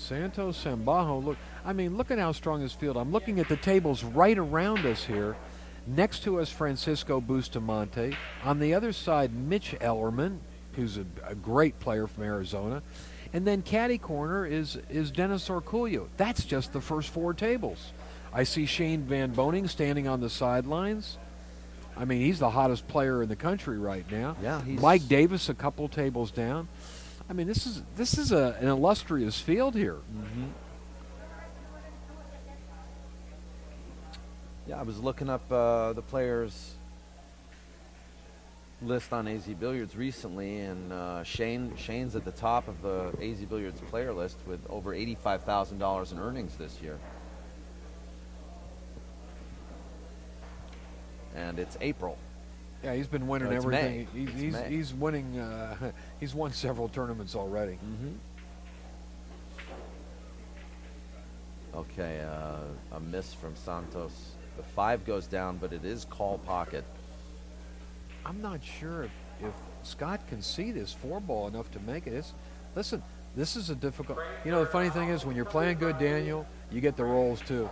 Santos Sambajon, look, I mean, look at how strong this field. I'm looking at the tables right around us here. Next to us, Francisco Bustamante. On the other side, Mitch Ellerman, who's a great player from Arizona. And then caddy corner is Dennis Orcullo. That's just the first four tables. I see Shane Van Boning standing on the sidelines. I mean, he's the hottest player in the country right now. Yeah, Mike Davis a couple tables down. I mean, this is an illustrious field here. Mm-hmm. Yeah, I was looking up the players list on AZ Billiards recently, and Shane's at the top of the AZ Billiards player list with over $85,000 in earnings this year. And it's April. Yeah, he's been winning It's everything. May. He's winning. He's won several tournaments already. Mm-hmm. Okay, a miss from Santos. The 5 goes down, but it is call pocket. I'm not sure if Scott can see this 4-ball enough to make it. Listen, this is a difficult. You know, the funny thing is when you're playing good, Daniel, you get the rolls too.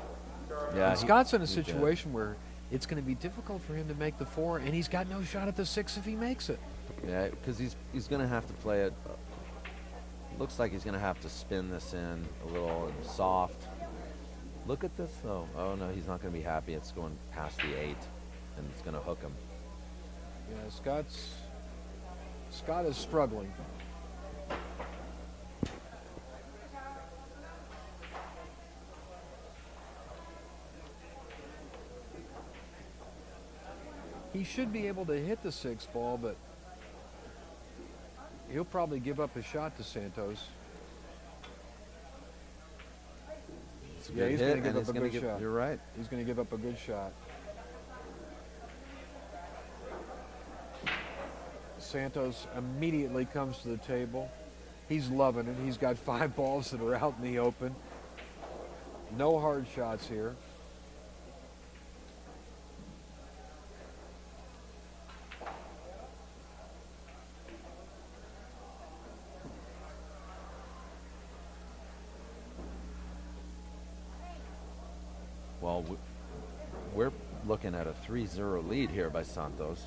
Yeah, and Scott's in a situation where it's going to be difficult for him to make the 4, and he's got no shot at the 6 if he makes it. Yeah, because he's going to have to play it. Looks like he's going to have to spin this in a little soft. Look at this, though. Oh, no, he's not going to be happy. It's going past the 8, and it's going to hook him. Yeah, Scott is struggling. He should be able to hit the 6-ball, but he'll probably give up a shot to Santos. Yeah, he's going to give up a good shot. You're right. He's going to give up a good shot. Santos immediately comes to the table. He's loving it. He's got 5 balls that are out in the open. No hard shots here. Well, we're looking at a 3-0 lead here by Santos.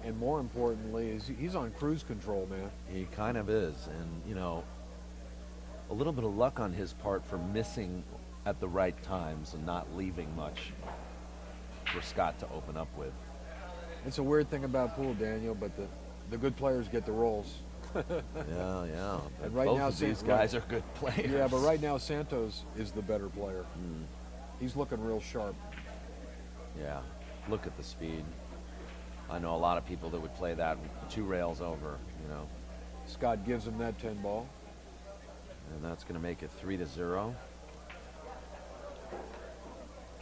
And more importantly, is he's on cruise control, man. He kind of is. And, you know, a little bit of luck on his part for missing at the right times and not leaving much for Scott to open up with. It's a weird thing about pool, Daniel, but the good players get the rolls. Yeah. And right both now, of these guys are good players. Yeah, but right now Santos is the better player. He's looking real sharp. Yeah, look at the speed. I know a lot of people that would play that 2 rails over, you know. Scott gives him that 10-ball. And that's going to make it 3-0.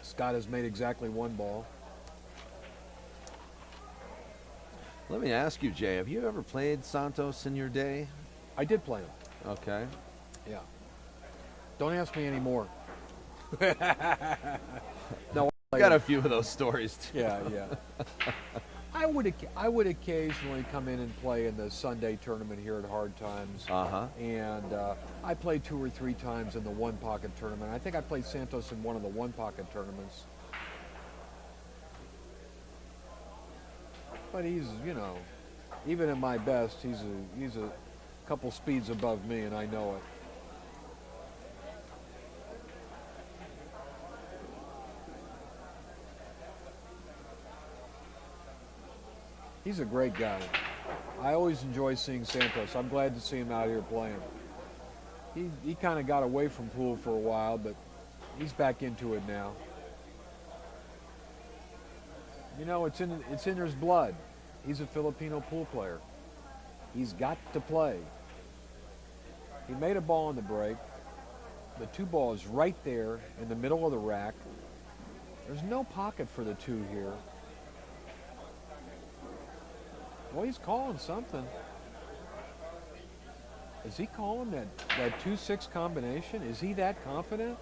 Scott has made exactly 1 ball. Let me ask you, Jay, have you ever played Santos in your day? I did play him. Okay. Yeah. Don't ask me anymore. No, I got a few of those stories too. Yeah. I would occasionally come in and play in the Sunday tournament here at Hard Times. And I played 2 or 3 times in the One Pocket tournament. I think I played Santos in one of the One Pocket tournaments. But he's, you know, even at my best, he's a couple speeds above me, and I know it. He's a great guy. I always enjoy seeing Santos. I'm glad to see him out here playing. He kind of got away from pool for a while, but he's back into it now. You know, it's in his blood. He's a Filipino pool player. He's got to play. He made a ball on the break. The 2-ball is right there in the middle of the rack. There's no pocket for the 2 here. Well, he's calling something. Is he calling that 2-6 combination? Is he that confident?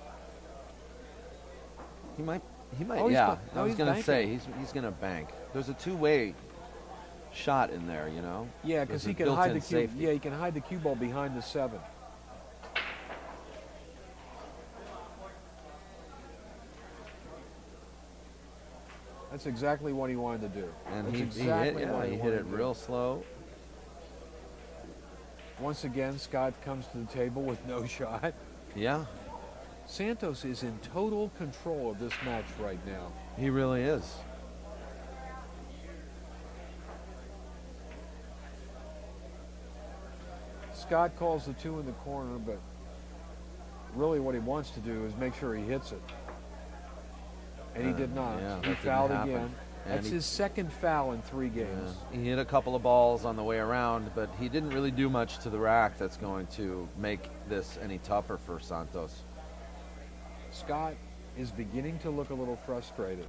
He might. Oh, Yeah, I was going to say he's going to bank. There's a 2-way shot in there, you know? Yeah, because There's he a can hide the built-in cue. safety. Yeah, he can hide the cue ball behind the 7. That's exactly what he wanted to do. And That's he exactly hit, what he hit wanted it to do. real slow. Once again, Scott comes to the table with no shot. Yeah, Santos is in total control of this match right now. he really is. Scott calls the 2 in the corner, but really what he wants to do is make sure he hits it. And he did not. Yeah, that He didn't fouled happen. again. And That's his second foul in 3 games. He hit a couple of balls on the way around, but he didn't really do much to the rack that's going to make this any tougher for Santos. Scott is beginning to look a little frustrated.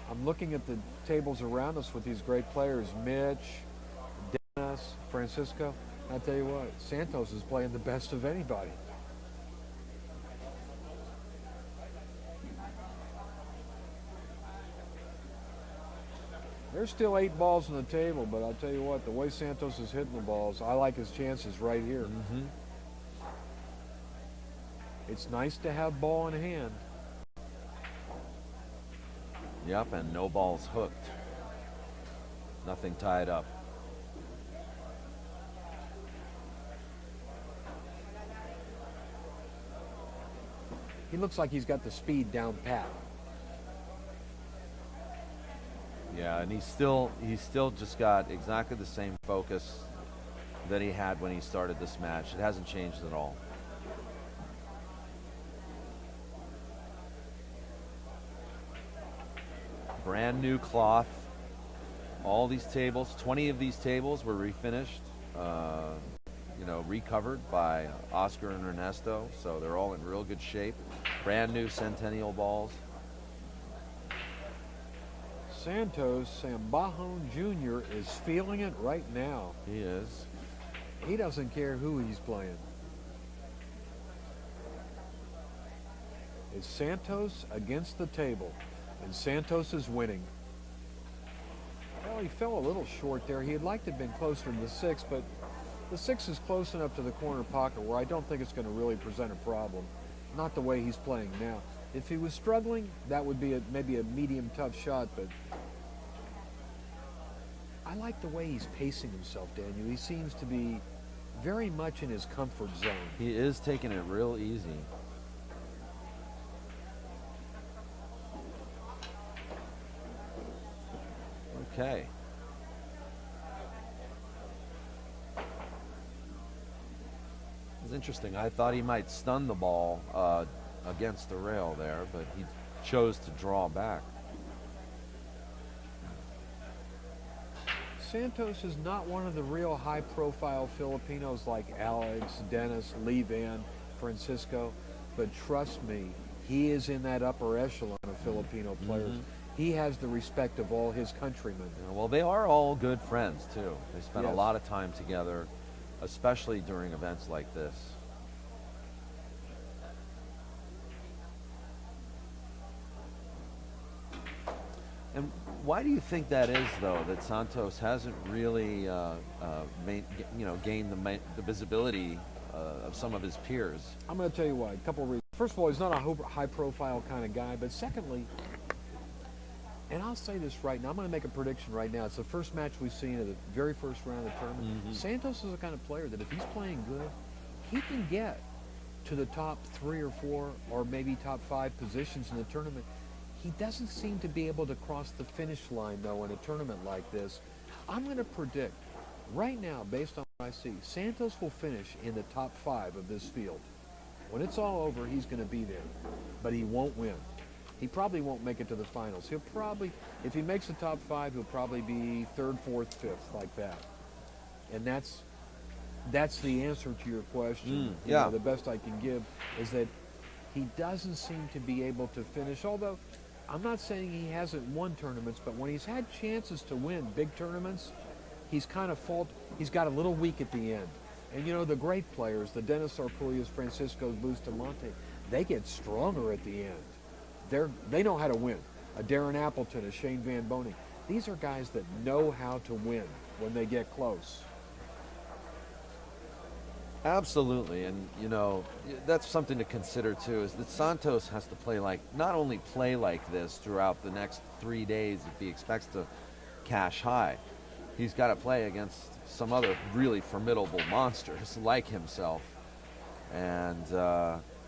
I'm looking at the tables around us with these great players, Mitch, Dennis, Francisco. I'll tell you what, Santos is playing the best of anybody. There's still 8 balls on the table, but I'll tell you what, the way Santos is hitting the balls, I like his chances right here. Mm-hmm. It's nice to have ball in hand. Yep, and no balls hooked. Nothing tied up. He looks like he's got the speed down pat. Yeah, and he's still just got exactly the same focus that he had when he started this match. It hasn't changed at all. Brand new cloth. All these tables, 20 of these tables were refinished, recovered by Oscar and Ernesto, so they're all in real good shape. Brand new Centennial balls. Santos Sambajon Jr. is feeling it right now. He is. He doesn't care who he's playing. It's Santos against the table, and Santos is winning. Well, he fell a little short there. He'd like to have been closer to the 6, but the 6 is close enough to the corner pocket where I don't think it's going to really present a problem. Not the way he's playing now. If he was struggling, that would be maybe a medium tough shot, but I like the way he's pacing himself, Daniel. He seems to be very much in his comfort zone. He is taking it real easy. Okay. It's interesting. I thought he might stun the ball against the rail there, but he chose to draw back. Santos is not one of the real high-profile Filipinos like Alex, Dennis, Lee Van, Francisco, but trust me, he is in that upper echelon of Filipino players. Mm-hmm. He has the respect of all his countrymen. Yeah, well, they are all good friends, too. They spend a Yes. lot of time together, especially during events like this. And why do you think that is, though, that Santos hasn't really, gained the visibility of some of his peers? I'm going to tell you why. A couple of reasons. First of all, he's not a high-profile kind of guy, but secondly, and I'll say this right now, I'm going to make a prediction right now. It's the first match we've seen of the very first round of the tournament. Mm-hmm. Santos is the kind of player that if he's playing good, he can get to the top 3 or 4 or maybe top 5 positions in the tournament. He doesn't seem to be able to cross the finish line, though, in a tournament like this. I'm going to predict right now, based on what I see, Santos will finish in the top 5 of this field. When it's all over, he's going to be there, but he won't win. He probably won't make it to the finals. He'll probably, if he makes the top 5, he'll probably be 3rd, 4th, 5th, like that. And that's the answer to your question. You know, the best I can give is that he doesn't seem to be able to finish, although I'm not saying he hasn't won tournaments, but when he's had chances to win big tournaments, he's got a little weak at the end. And you know, the great players, the Dennis Arpulias, Francisco Bustamante, they get stronger at the end. They know how to win. A Darren Appleton, a Shane Van Boening. These are guys that know how to win when they get close. Absolutely, and you know that's something to consider too. Is that Santos has to not only play like this throughout the next 3 days if he expects to cash high, he's got to play against some other really formidable monsters like himself, and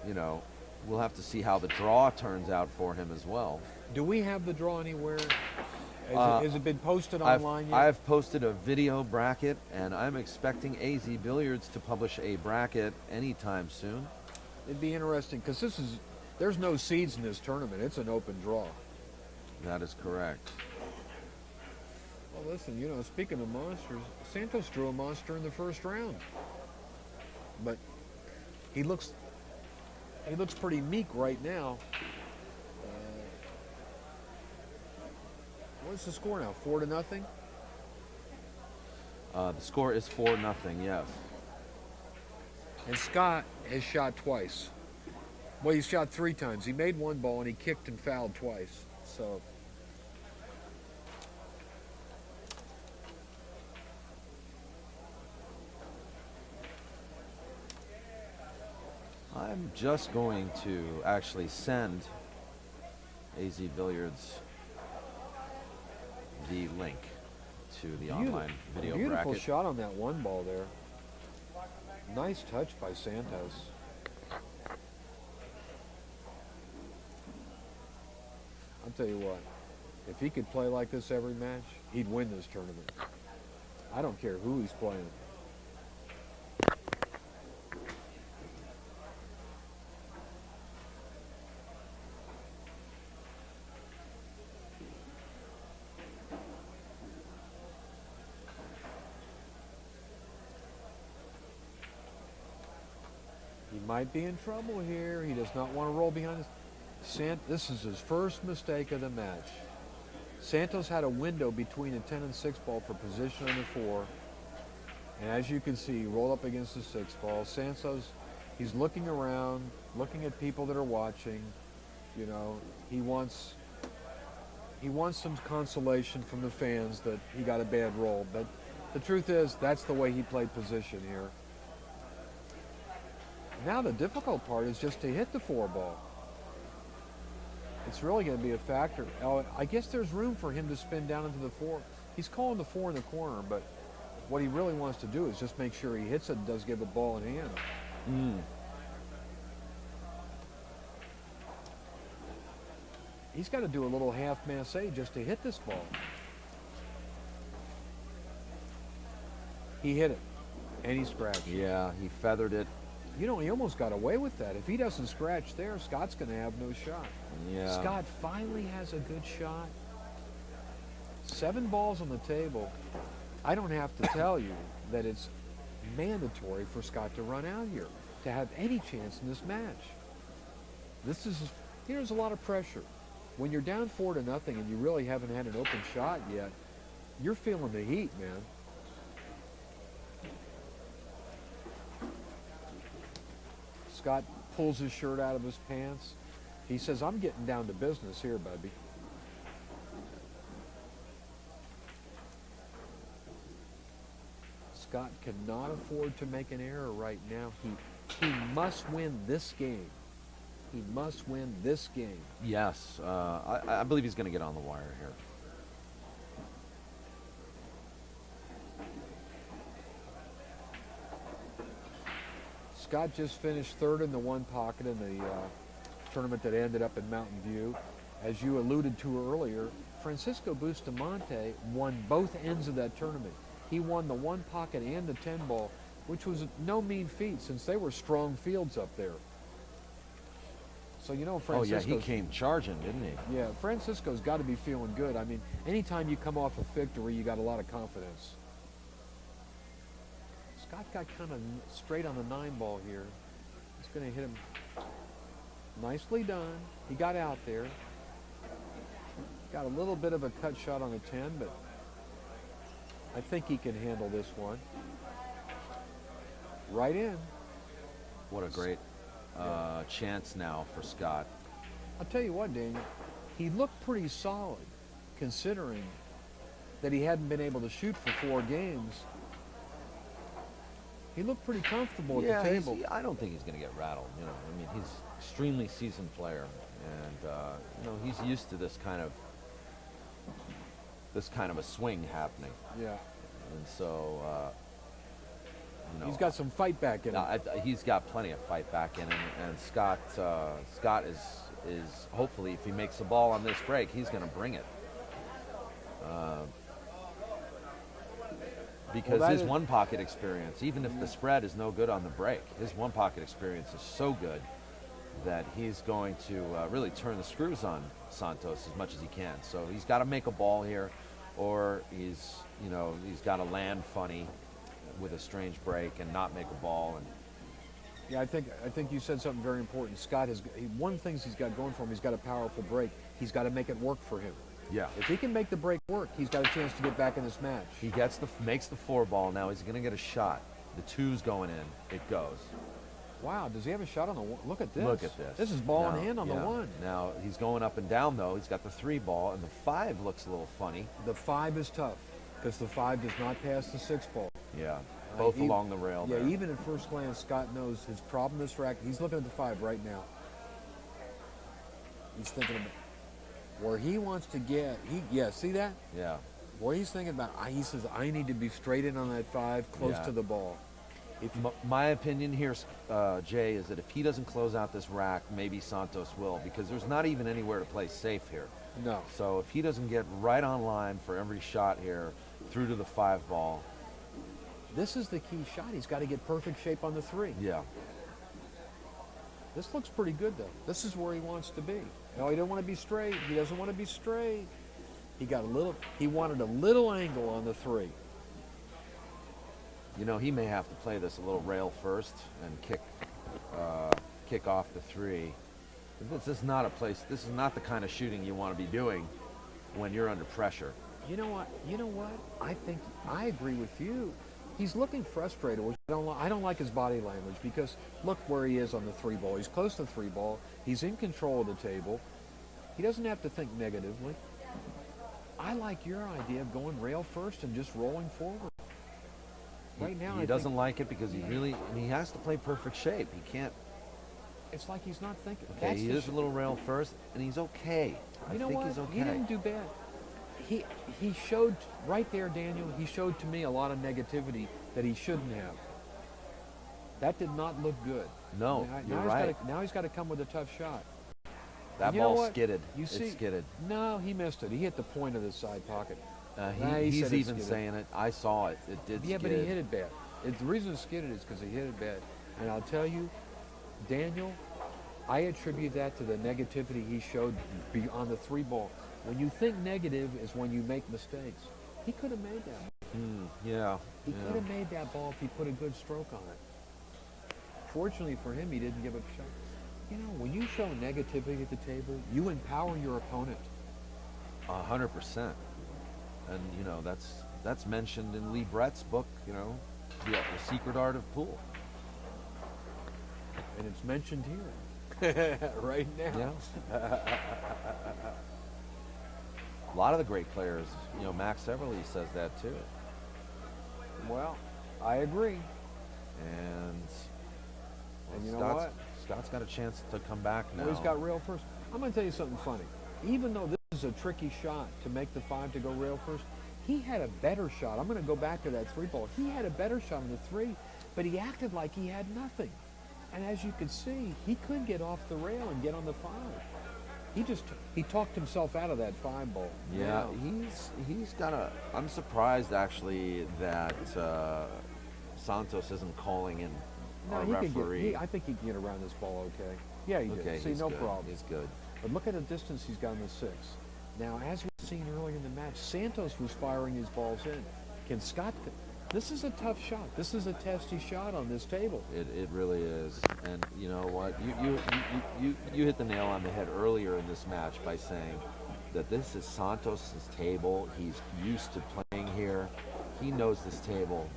you know we'll have to see how the draw turns out for him as well. Do we have the draw anywhere? Has it been posted I've, online yet? I've posted a video bracket, and I'm expecting AZ Billiards to publish a bracket anytime soon. It'd be interesting because there's no seeds in this tournament. It's an open draw. That is correct. Well, listen, you know, speaking of monsters, Santos drew a monster in the first round, but he looks pretty meek right now. What's the score now? 4-0? The score is 4-0, yes. And Scott has shot twice. Well, he's shot 3 times. He made one ball and he kicked and fouled twice. So I'm just going to actually send AZ Billiards the link to the online video beautiful bracket. shot on that one ball there. Nice touch by Santos. I'll tell you what, if he could play like this every match, he'd win this tournament. I don't care who he's playing. He might be in trouble here. He does not want to roll behind his... This is his first mistake of the match. Santos had a window between a 10 and 6 ball for position on the 4. And as you can see, he rolled up against the 6 ball. Santos, he's looking around, looking at people that are watching. You know, he wants some consolation from the fans that he got a bad roll. But the truth is, that's the way he played position here. Now the difficult part is just to hit the 4 ball. It's really going to be a factor. I guess there's room for him to spin down into the 4. He's calling the 4 in the corner, but what he really wants to do is just make sure he hits it and does give a ball in hand. He's got to do a little half masse just to hit this ball. He hit it, and he scratched. Yeah, he feathered it. You know, he almost got away with that. If he doesn't scratch there, Scott's going to have no shot. Yeah. Scott finally has a good shot. 7 balls on the table. I don't have to tell you that it's mandatory for Scott to run out here to have any chance in this match. This is, you know, there's a lot of pressure. When you're down 4-0 and you really haven't had an open shot yet, you're feeling the heat, man. Scott pulls his shirt out of his pants. He says, I'm getting down to business here, baby. Scott cannot afford to make an error right now. He must win this game. He must win this game. Yes, I believe he's going to get on the wire here. Scott just finished 3rd in the one pocket in the tournament that ended up in Mountain View. As you alluded to earlier, Francisco Bustamante won both ends of that tournament. He won the one pocket and the 10 ball, which was no mean feat since they were strong fields up there. So, you know, Francisco... Oh, yeah, he came charging, didn't he? Yeah, Francisco's got to be feeling good. I mean, anytime you come off a victory, you got a lot of confidence. Scott got kind of straight on the 9 ball here. He's going to hit him. Nicely done. He got out there. Got a little bit of a cut shot on the 10, but I think he can handle this one. right in. What a great chance now for Scott. I'll tell you what, Daniel, he looked pretty solid considering that he hadn't been able to shoot for 4 games. He looked pretty comfortable at the table. I don't think he's going to get rattled. You know, I mean, he's an extremely seasoned player, and you know, he's used to this kind of a swing happening. Yeah. And so, you know, He's got some fight back in him. he's got plenty of fight back in him, and Scott is hopefully, if he makes the ball on this break, he's going to bring it. Because his one pocket experience, even if the spread is no good on the break, his one pocket experience is so good that he's going to really turn the screws on Santos as much as he can. So he's got to make a ball here, or he's got to land funny with a strange break and not make a ball. And Yeah, I think you said something very important. Scott has one of the things he's got going for him. He's got a powerful break. He's got to make it work for him. yeah, If he can make the break work, he's got a chance to get back in this match. he makes the 4 ball. Now he's going to get a shot. The 2's going in. It goes. Wow, does he have a shot on the one? Look at this. Look at this. This is ball Now- in hand on the yeah. 1. Now he's going up and down though. He's got the 3 ball, and the 5 looks a little funny. The 5 is tough because the 5 does not pass the 6 ball. Yeah, both Even- along the rail. Yeah, there. even at first glance, Scott knows his problem this racket. He's looking at the 5 right now. He's thinking about where he wants to get. See that? Yeah. What he's thinking about, he says, I need to be straight in on that 5, close Yeah. to the ball. My opinion here, Jay, is that if he doesn't close out this rack, maybe Santos will, because there's not even anywhere to play safe here. No. So if he doesn't get right on line for every shot here through to the 5 ball, This is the key shot. He's got to get perfect shape on the 3. yeah. This looks pretty good, though. This is where he wants to be. No, he doesn't want to be straight. He doesn't want to be straight. He wanted a little angle on the 3. You know, he may have to play this a little rail first and kick off the 3. This is not a place. This is not the kind of shooting you want to be doing when you're under pressure. You know what? I think I agree with you. He's looking frustrated, which I don't like his body language, because look where he is on the 3 ball. He's close to the 3 ball. He's in control of the table. He doesn't have to think negatively. I like your idea of going rail first and just rolling forward. Right now, He doesn't like it because he has to play perfect shape. He can't. It's like he's not thinking. Okay, That's he the is a little rail first, and he's okay. I You know think what? he's okay. He didn't do bad. He showed right there, Daniel. He showed to me a lot of negativity that he shouldn't have. That did not look good. No, you're he's right. Now he's got to come with a tough shot. That You know ball what? skidded. You see, it skidded. No, he missed it. He hit the point of the side pocket. He He's said it even skidded. saying it. I saw it. It did Yeah, skid. but he hit it bad. The reason it skidded is because he hit it bad. And I'll tell you, Daniel, I attribute that to the negativity he showed on the 3 ball. When you think negative is when you make mistakes. He could have made that. Yeah. He could have made that ball if he put a good stroke on it. Fortunately for him, he didn't give up a shot. You know, when you show negativity at the table, you empower your opponent. 100%. And you know that's mentioned in Lee Brett's book. You know, the Secret Art of Pool. And it's mentioned here. Right now. Yeah. A lot of the great players, you know, Max Everly says that too. Well, I agree. And You know what? Scott's got a chance to come back now. Well, he's got rail first. I'm going to tell you something funny. Even though this is a tricky shot to make the 5 to go rail first, he had a better shot. I'm going to go back to that 3 ball. He had a better shot on the 3, but he acted like he had nothing. And as you can see, he could get off the rail and get on the 5. He talked himself out of that 5 ball. Yeah, Now, he's got a. I'm surprised actually that Santos isn't calling in our he referee. I think he can get around this ball okay. Yeah, he Okay, did. See, he's no good. problem. He's good. But look at the distance he's got in the 6. Now, as we've seen earlier in the match, Santos was firing his balls in. Can Scott? This is a tough shot. This is a testy shot on this table. It really is. And you know what? You hit the nail on the head earlier in this match by saying that this is Santos's table. He's used to playing here. He knows this table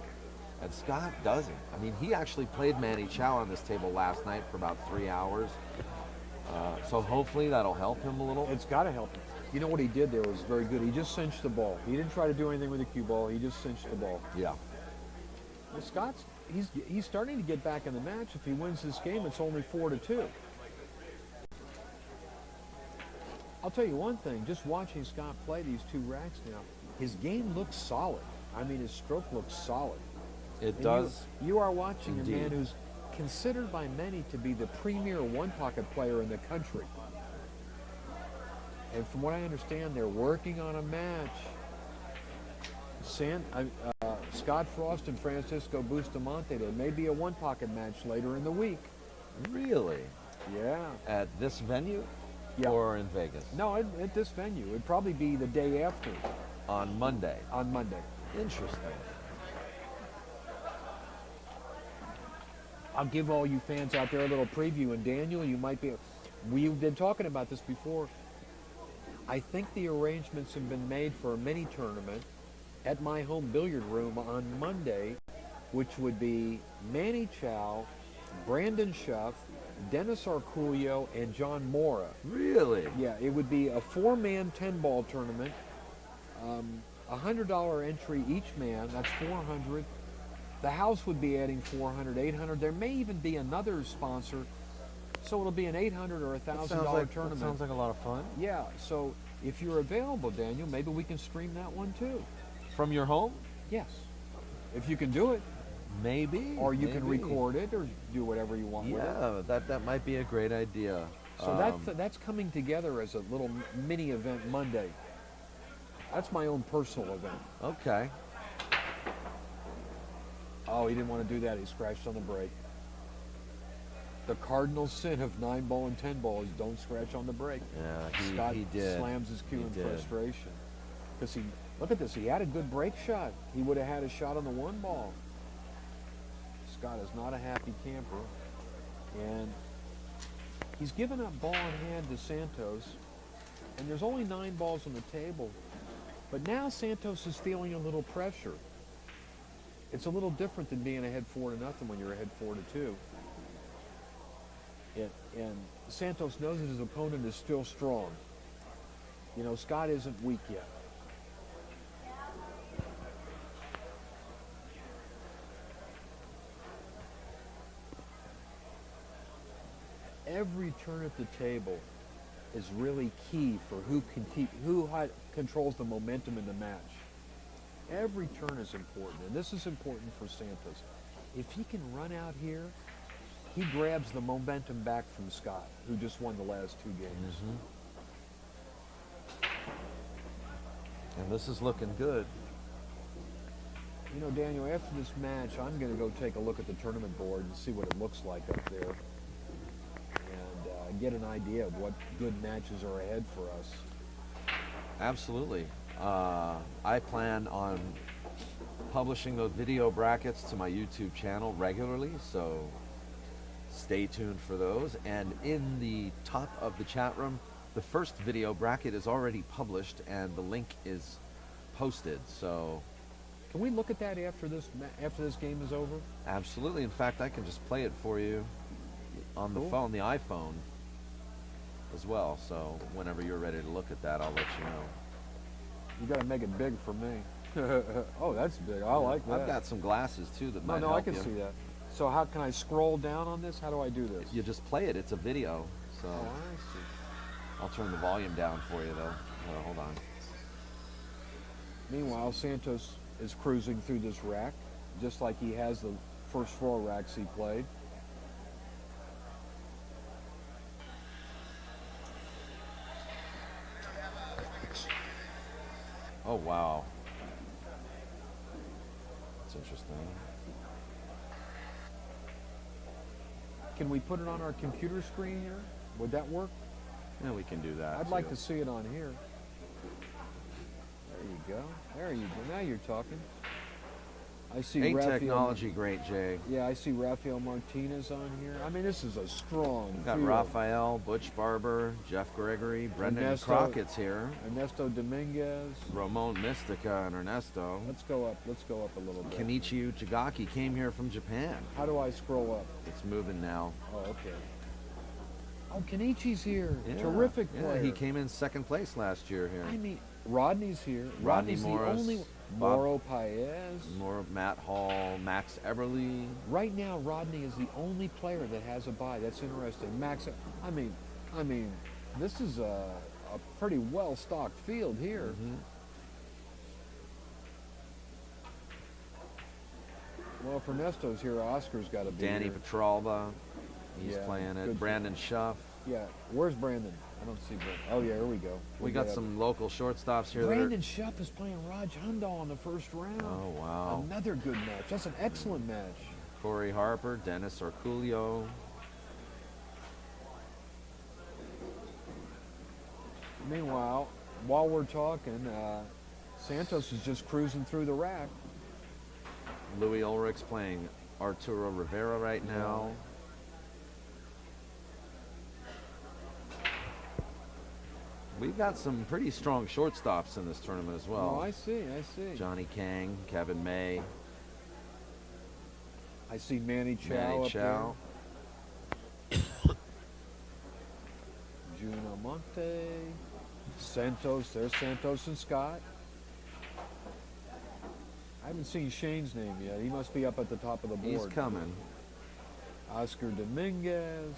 And Scott doesn't. I mean, he actually played Manny Chow on this table last night for about 3 hours. So hopefully that'll help him a little. It's got to help him. You know what he did there was very good. He just cinched the ball. He didn't try to do anything with the cue ball. He just cinched the ball. Yeah. Well, Scott's he's starting to get back in the match. If he wins this game, it's only 4-2. I'll tell you one thing. Just watching Scott play these 2 racks now, his game looks solid. I mean, his stroke looks solid. It And does. You are watching Indeed. a man who's considered by many to be the premier one-pocket player in the country. And from what I understand, they're working on a match. Scott Frost and Francisco Bustamante. There may be a one-pocket match later in the week. Really? Yeah. At this venue? Yeah. Or in Vegas? No, at this venue. It'd probably be the day after. On Monday. On Monday. Interesting. I'll give all you fans out there a little preview. And Daniel, you might be... We've been talking about this before. I think the arrangements have been made for a mini tournament at my home billiard room on Monday, which would be Manny Chow, Brandon Schuff, Dennis Arculio, and John Mora. Really? Yeah, it would be a 4-man 10-ball tournament. $100 entry each man. That's $400. The house would be adding $400, $800. There may even be another sponsor, so it'll be an $800 or $1,000 tournament. That sounds like a lot of fun. Yeah, so if you're available, Daniel, maybe we can stream that one too. From your home? Yes, if you can do it. Maybe. Or you can maybe. record it or do whatever you want with it. Yeah, that might be a great idea. So that's coming together as a little mini event Monday. That's my own personal event. Okay. Oh, he didn't want to do that. He scratched on the brake. The cardinal sin of 9-ball and 10-ball is don't scratch on the brake. Yeah, Scott he did. slams his cue in did. frustration. Because look at this, he had a good brake shot. He would have had a shot on the 1-ball. Scott is not a happy camper. And he's given up ball in hand to Santos. And there's only 9 balls on the table. But now Santos is feeling a little pressure. It's a little different than being ahead 4-0 when you're ahead 4-2. And Santos knows that his opponent is still strong. You know, Scott isn't weak yet. Every turn at the table is really key for who controls the momentum in the match. Every turn is important, and this is important for Santos. If he can run out here, he grabs the momentum back from Scott, who just won the last 2 games. Mm-hmm. And this is looking good. You know, Daniel, after this match, I'm going to go take a look at the tournament board and see what it looks like up there, and get an idea of what good matches are ahead for us. Absolutely. I plan on publishing those video brackets to my YouTube channel regularly, so stay tuned for those. And in the top of the chat room, the first video bracket is already published and the link is posted. So can we look at that after this game is over? Absolutely. In fact, I can just play it for you on the phone, the iPhone as well. So whenever you're ready to look at that, I'll let you know. You got to make it big for me. Oh, that's big. I like that. I've got some glasses too that might help I can you. see that. So how can I scroll down on this? How do I do this? You just play it. It's a video. So Oh, I see. I'll turn the volume down for you though. Hold on. Meanwhile, Santos is cruising through this rack, just like he has the first 4 racks he played. Oh, wow. That's interesting. Can we put it on our computer screen here? Would that work? Yeah, we can do that. I'd like to see it on here. There you go. There you go. Now you're talking. I see 8 Rafael, technology, great, Jay. Yeah, I see Rafael Martinez on here. I mean, this is a strong We've got field. Raphael, Butch Barber, Jeff Gregory, Brendan Ernesto. Crockett's here. Ernesto Dominguez. Ramon Mystica and Ernesto. Let's go up a little bit. Kenichi Uchigaki came here from Japan. How do I scroll up? It's moving now. Oh, okay. Oh, Kenichi's here. Yeah, Terrific player. Yeah, he came in second place last year here. I mean, Rodney's here. Rodney Rodney's Morris, the only. Bob- Mauro Paez. More Matt Hall, Max Eberly. Right now, Rodney is the only player that has a bye. That's interesting. Max, I mean, this is a pretty well-stocked field here. Mm-hmm. Well, if Ernesto's here, Oscar's got to be Danny here. Petralba, he's Yeah, playing it. good. Brandon Schuff. Yeah, where's Brandon? I don't see Brandon. Oh, yeah, here we go. We got some local shortstops here. Brandon Schuff is playing Raj Hundal in the first round. Oh, wow. Another good match. That's an excellent match. Corey Harper, Dennis Orculio. Meanwhile, while we're talking, Santos is just cruising through the rack. Louis Ulrich's playing Arturo Rivera right now. We've got some pretty strong shortstops in this tournament as well. Oh, I see. Johnny Kang, Kevin May, I see Manny Chow Manny up Chow. there. Juno Monte. Santos. There's Santos and Scott. I haven't seen Shane's name yet. He must be up at the top of the board. He's coming. Oscar Dominguez.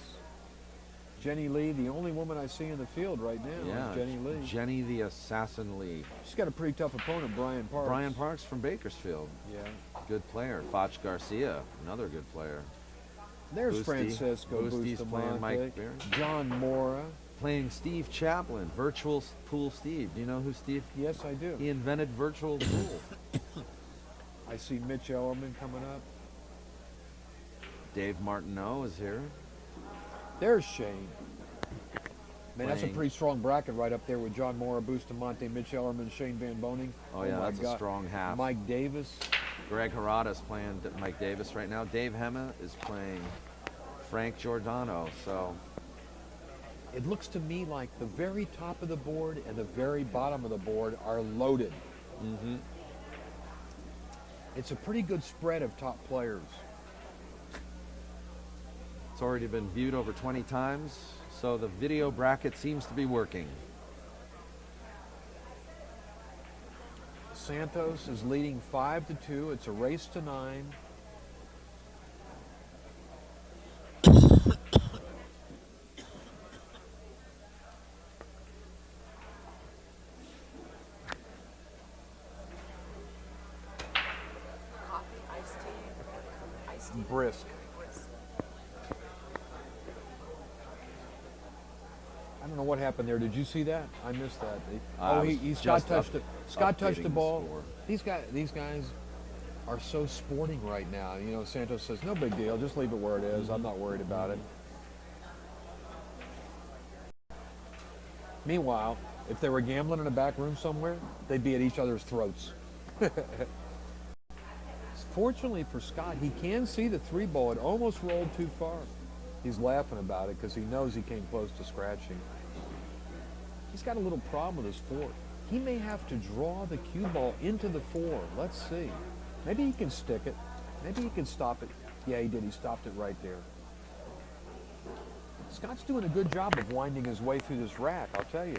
Jenny Lee, the only woman I see in the field right now Yeah, is Jenny Lee. Jenny the Assassin Lee. She's got a pretty tough opponent, Brian Parks. Brian Parks from Bakersfield. Yeah. Good player. Foch Garcia, another good player. There's Boosty. Francisco Boosty's playing Mike Bustamante. Barron. John Mora. Playing Steve Chaplin, Virtual Pool Steve. Do you know who Steve? Yes, I do. He invented virtual pool. I see Mitch Ellerman coming up. Dave Martineau is here. There's Shane. Man, that's a Playing. pretty strong bracket right up there with John Mora, Bustamante, Mitch Ellerman, Shane Van Boning. Oh, yeah, my that's a strong half. Mike Davis. Greg Harada's playing Mike Davis right now. Dave Hema is playing Frank Giordano. So It looks to me like the very top of the board and the very bottom of the board are loaded. mm-hmm. It's a pretty good spread of top players. It's already been viewed over 20 times, so the video bracket seems to be working. Santos is leading 5-2. It's a race to 9. Coffee, iced tea, iced tea. Brisk. I don't know what happened there. Did you see that? I missed that. Scott touched it. Scott touched the updating ball. score. These guys are so sporting right now. You know, Santos says, no big deal. Just leave it where it is. I'm not worried about it. Meanwhile, if they were gambling in a back room somewhere, they'd be at each other's throats. Fortunately for Scott, he can see the 3 ball. It almost rolled too far. He's laughing about it because he knows he came close to scratching. He's got a little problem with his 4. He may have to draw the cue ball into the 4. Let's see. Maybe he can stick it. Maybe he can stop it. Yeah, he did. He stopped it right there. Scott's doing a good job of winding his way through this rack, I'll tell you.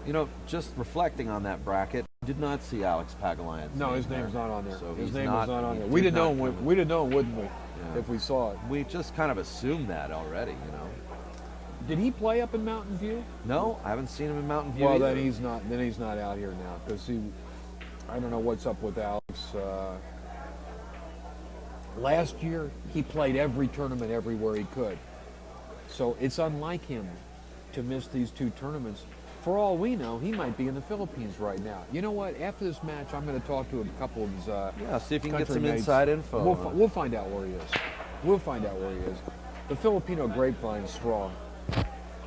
You know, just reflecting on that bracket, did not see Alex Pagulayan's No, name his name's there. not on there. So His he's name was not on he there. did We didn't not know. come in. We didn't know, wouldn't we? Yeah. If we saw it. We just kind of assumed that already, you know. Did he play up in Mountain View? No, I haven't seen him in Mountain View Well, either. then he's not. Then he's not out here now because he. I don't know what's up with Alex. Last year he played every tournament everywhere he could, so it's unlike him to miss these 2 tournaments. For all we know, he might be in the Philippines right now. You know what? After this match, I'm going to talk to a couple of his Yeah, see if you can get country some mates. inside info. We'll find out where he is. We'll find out where he is. The Filipino grapevine's strong.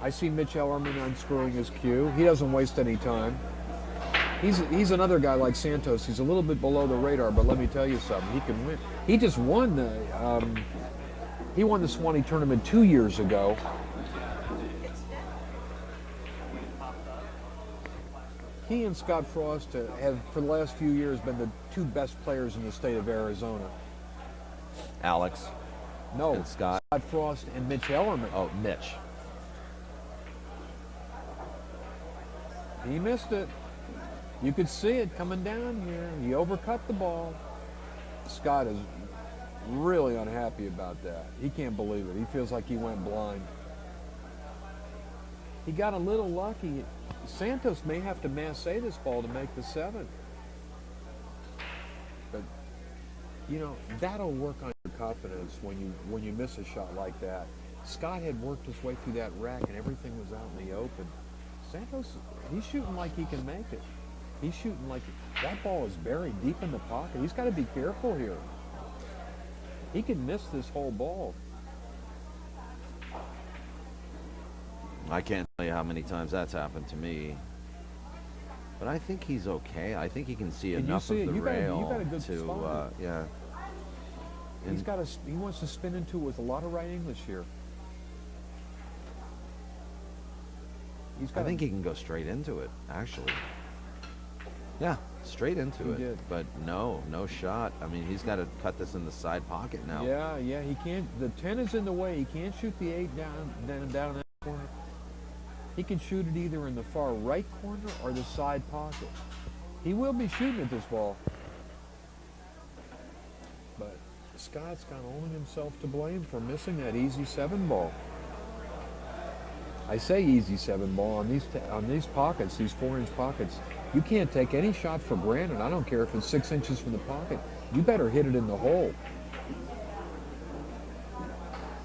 I see Mitch Ellerman unscrewing his cue. He doesn't waste any time. He's another guy like Santos. He's a little bit below the radar, but let me tell you something. He can win. He just won the Swanee tournament 2 years ago. He and Scott Frost have, for the last few years, been the two best players in the state of Arizona. Alex. No, And Scott. Frost and Mitch Ellerman. Oh, Mitch. He missed it. You could see it coming down here. He overcut the ball. Scott is really unhappy about that. He can't believe it. He feels like he went blind. He got a little lucky. Santos may have to massé this ball to make the 7. But, you know, that'll work on your confidence when you miss a shot like that. Scott had worked his way through that rack and everything was out in the open. Santos, he's shooting like he can make it. He's shooting like that ball is buried deep in the pocket. He's got to be careful here. He can miss this whole ball. I can't tell you how many times that's happened to me. But I think he's okay. I think he can see Can you enough see of it? the You got a rail good to, spot. yeah. He wants to spin into it with a lot of right English here. I think he can go straight into it, actually. Yeah, straight into He it. did. But no shot. I mean, he's got to cut this in the side pocket now. Yeah, he can't. The 10 is in the way. He can't shoot the 8 down in that corner. He can shoot it either in the far right corner or the side pocket. He will be shooting at this ball. But Scott's got only himself to blame for missing that easy 7 ball. I say easy 7 ball on these pockets, these 4-inch pockets. You can't take any shot for granted. I don't care if it's 6 inches from the pocket. You better hit it in the hole.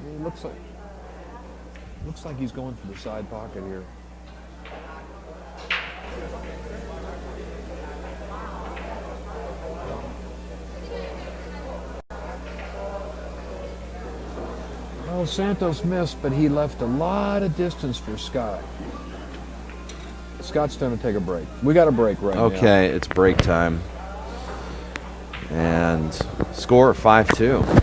It looks like he's going for the side pocket here. Well, Santos missed, but he left a lot of distance for Scott. Scott's going to take a break. We got a break right now. Okay, it's break time. And score 5-2.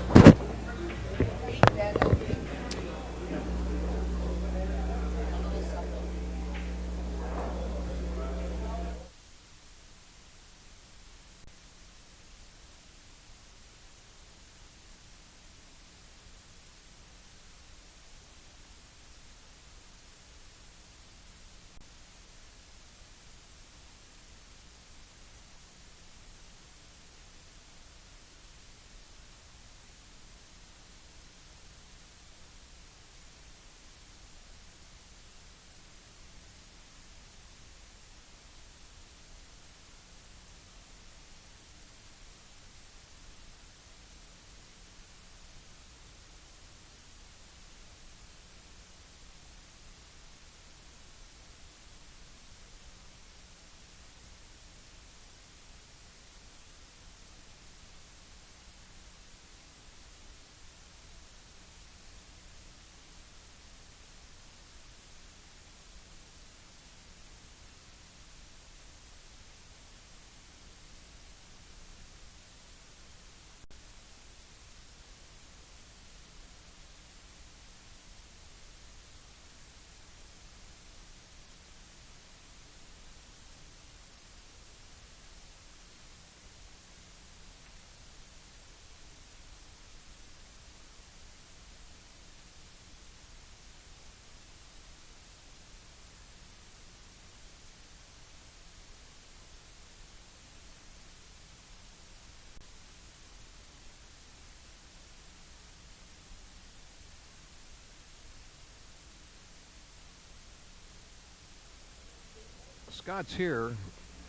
Scott's here.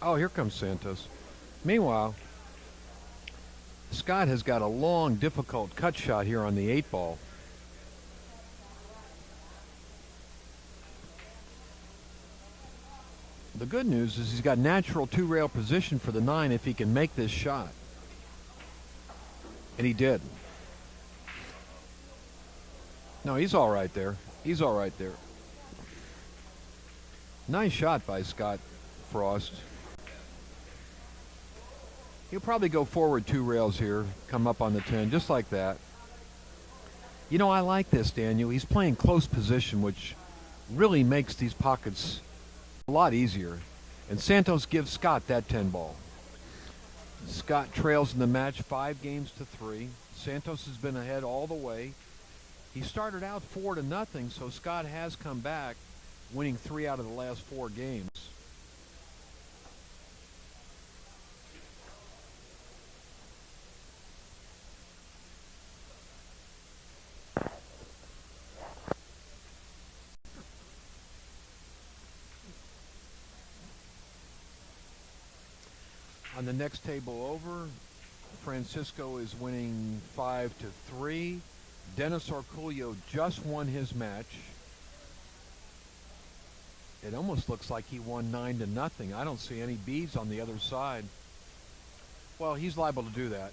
Oh, here comes Santos. Meanwhile, Scott has got a long, difficult cut shot here on the 8 ball. The good news is he's got natural two-rail position for the 9 if he can make this shot. And he did. No, he's all right there. He's all right there. Nice shot by Scott Frost. He'll probably go forward 2 rails here, come up on the 10, just like that. You know, I like this, Daniel. He's playing close position, which really makes these pockets a lot easier. And Santos gives Scott that 10 ball. Scott trails in the match 5-3. Santos has been ahead all the way. He started out 4-0, so Scott has come back, winning 3 out of the last 4 games. On the next table over, Francisco is winning 5-3. Dennis Orculio just won his match. It almost looks like he won 9-0. I don't see any beads on the other side. Well, he's liable to do that.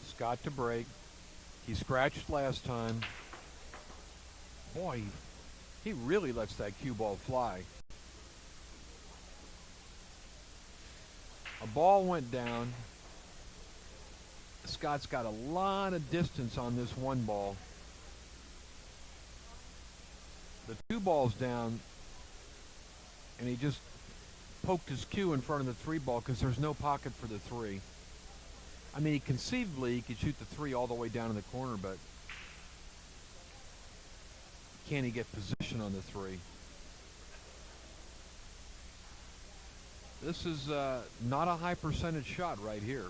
Scott to break. He scratched last time. Boy, he really lets that cue ball fly. A ball went down. Scott's got a lot of distance on this 1 ball. The 2 balls down, and he just poked his cue in front of the 3 ball because there's no pocket for the 3. I mean, conceivably, he could shoot the 3 all the way down in the corner, but can he get position on the 3? This is not a high percentage shot right here.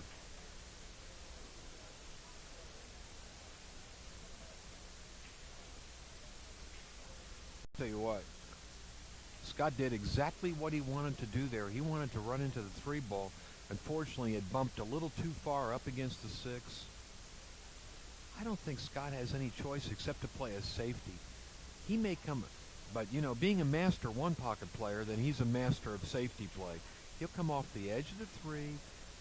Tell you what, Scott did exactly what he wanted to do there. He wanted to run into the 3 ball. Unfortunately, it bumped a little too far up against the 6. I don't think Scott has any choice except to play a safety. He may come, but you know, being a master 1 pocket player, then he's a master of safety play. He'll come off the edge of the 3,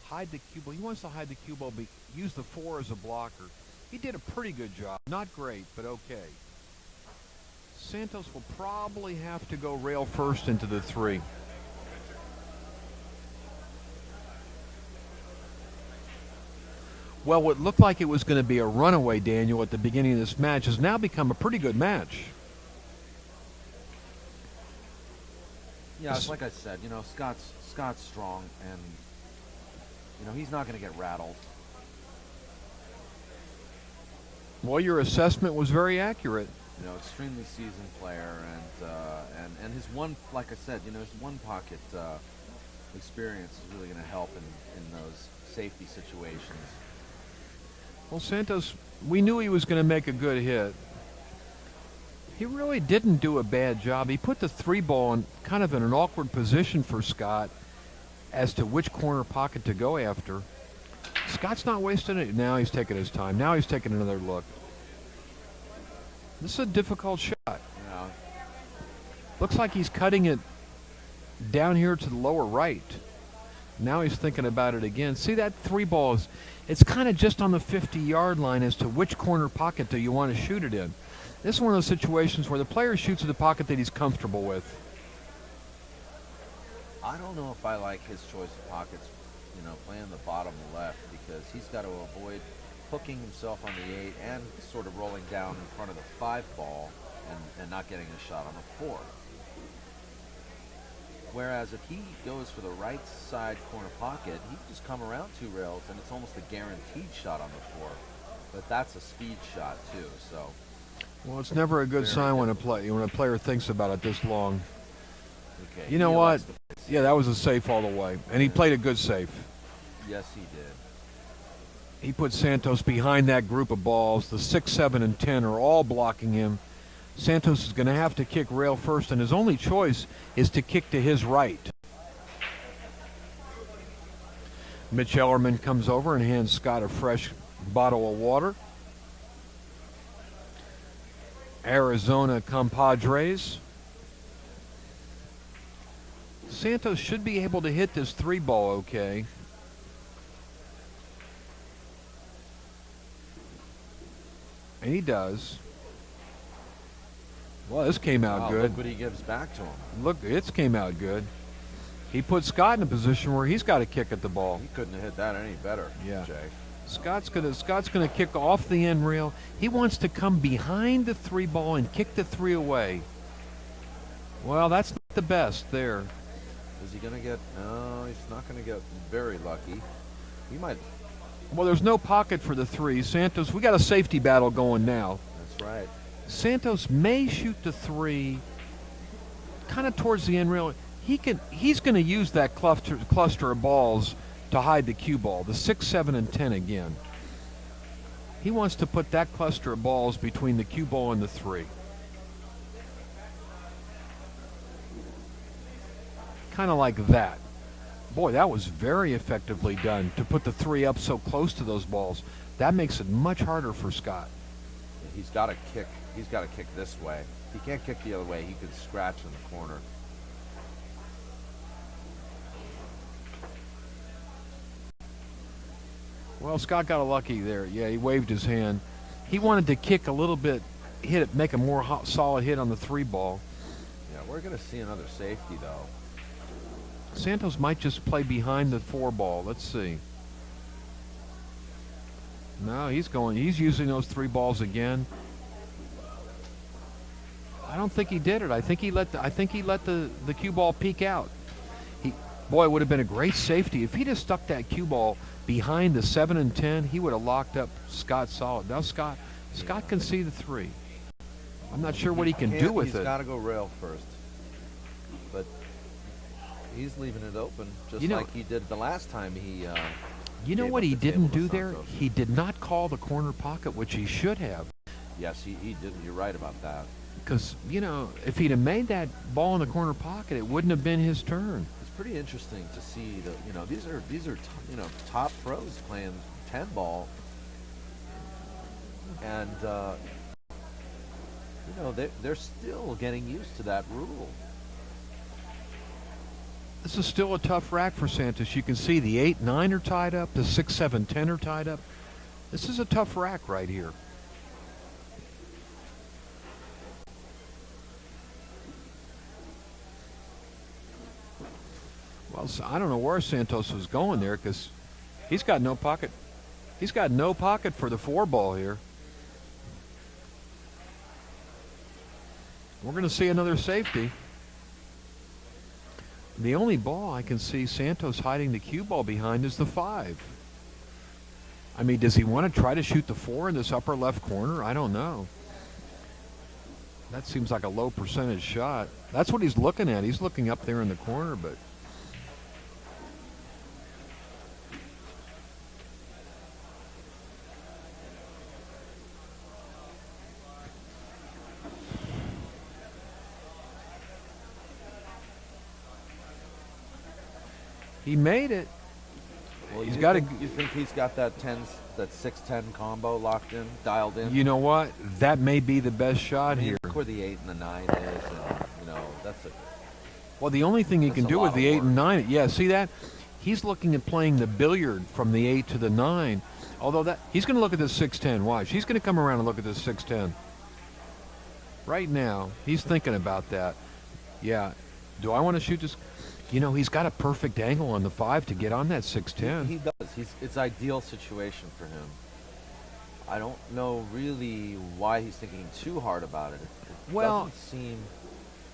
hide the cue ball. He wants to hide the cue ball, but use the 4 as a blocker. He did a pretty good job. Not great, but okay. Santos will probably have to go rail first into the 3. Well, what looked like it was going to be a runaway, Daniel, at the beginning of this match has now become a pretty good match. Yeah, it's like I said, you know, Scott's strong, and you know he's not going to get rattled. Well, your assessment was very accurate. You know, extremely seasoned player, and his like I said, you know, his 1 pocket experience is really going to help in those safety situations. Well, Santos, we knew he was going to make a good hit. He really didn't do a bad job. He put the 3 ball in kind of in an awkward position for Scott as to which corner pocket to go after. Scott's not wasting it. Now he's taking his time. Now he's taking another look. This is a difficult shot. Yeah. Looks like he's cutting it down here to the lower right. Now he's thinking about it again. See, that 3 ball is, it's kind of just on the 50-yard line as to which corner pocket do you want to shoot it in. This is one of those situations where the player shoots at the pocket that he's comfortable with. I don't know if I like his choice of pockets, you know, playing the bottom left, because he's got to avoid hooking himself on the 8 and sort of rolling down in front of the 5 ball and not getting a shot on the 4. Whereas if he goes for the right side corner pocket, he can just come around 2 rails and it's almost a guaranteed shot on the 4. But that's a speed shot too, so. Well, it's never a good sign when a player thinks about it this long. Okay. You know what? Yeah, that was a safe all the way. And he played a good safe. Yes, he did. He put Santos behind that group of balls. The 6, 7, and 10 are all blocking him. Santos is going to have to kick rail first, and his only choice is to kick to his right. Mitch Ellerman comes over and hands Scott a fresh bottle of water. Arizona compadres. Santos should be able to hit this 3-ball okay. And he does. Well, this came out good. Look what he gives back to him. Look, it came out good. He put Scott in a position where he's got to kick at the ball. He couldn't have hit that any better, Yeah. Jay. Scott's gonna kick off the end rail. He wants to come behind the 3-ball and kick the 3 away. Well, that's not the best there. Is he going to get... No, he's not going to get very lucky. He might... Well, there's no pocket for the 3. Santos, we got a safety battle going now. That's right. Santos may shoot the 3 kind of towards the end rail. He's going to use that cluster of balls to hide the cue ball, the 6, 7, and 10 again. He wants to put that cluster of balls between the cue ball and the 3. Kind of like that. Boy, that was very effectively done to put the 3 up so close to those balls. That makes it much harder for Scott. He's got to kick. He's got to kick this way. He can't kick the other way. He could scratch in the corner. Well, Scott got lucky there. Yeah, he waved his hand. He wanted to kick a little bit, hit it, make a more solid hit on the 3-ball. Yeah, we're going to see another safety, though. Santos might just play behind the 4-ball. Let's see. No, he's using those 3 balls again. I don't think he did it. I think he let the cue ball peek out. Boy, it would have been a great safety. If he'd have stuck that cue ball behind the 7 and 10, he would have locked up Scott solid. Now Scott can see the 3. I'm not sure what he can do with it. He's got to go rail first. But he's leaving it open, just like he did the last time he... You know gave what up he the didn't table do to there? Santos. He did not call the corner pocket, which he should have. Yes, he didn't. You're right about that. Because, if he'd have made that ball in the corner pocket, it wouldn't have been his turn. It's pretty interesting to see that, these are top pros playing 10 ball. And, they're still getting used to that rule. This is still a tough rack for Santos. You can see the 8, 9 are tied up. The 6, 7, 10 are tied up. This is a tough rack right here. Well, I don't know where Santos was going there because he's got no pocket. He's got no pocket for the 4-ball here. We're going to see another safety. The only ball I can see Santos hiding the cue ball behind is the 5. I mean, does he want to try to shoot the 4 in this upper left corner? I don't know. That seems like a low percentage shot. That's what he's looking at. He's looking up there in the corner, but... He made it. Well, He's got to. You think he's got that 6-10 combo locked in, dialed in? You know what? That may be the best shot here. Look where the 8 and the 9 is, and that's a. Well, the only thing he can do with the 8 and 9, yeah, see that? He's looking at playing the billiard from the 8 to the 9. Although he's going to look at this 6-10. Watch, he's going to come around and look at this 6-10. Right now, he's thinking about that. Yeah, do I want to shoot this? He's got a perfect angle on the 5 to get on that 6-10. He does. It's ideal situation for him. I don't know really why he's thinking too hard about it. It doesn't seem...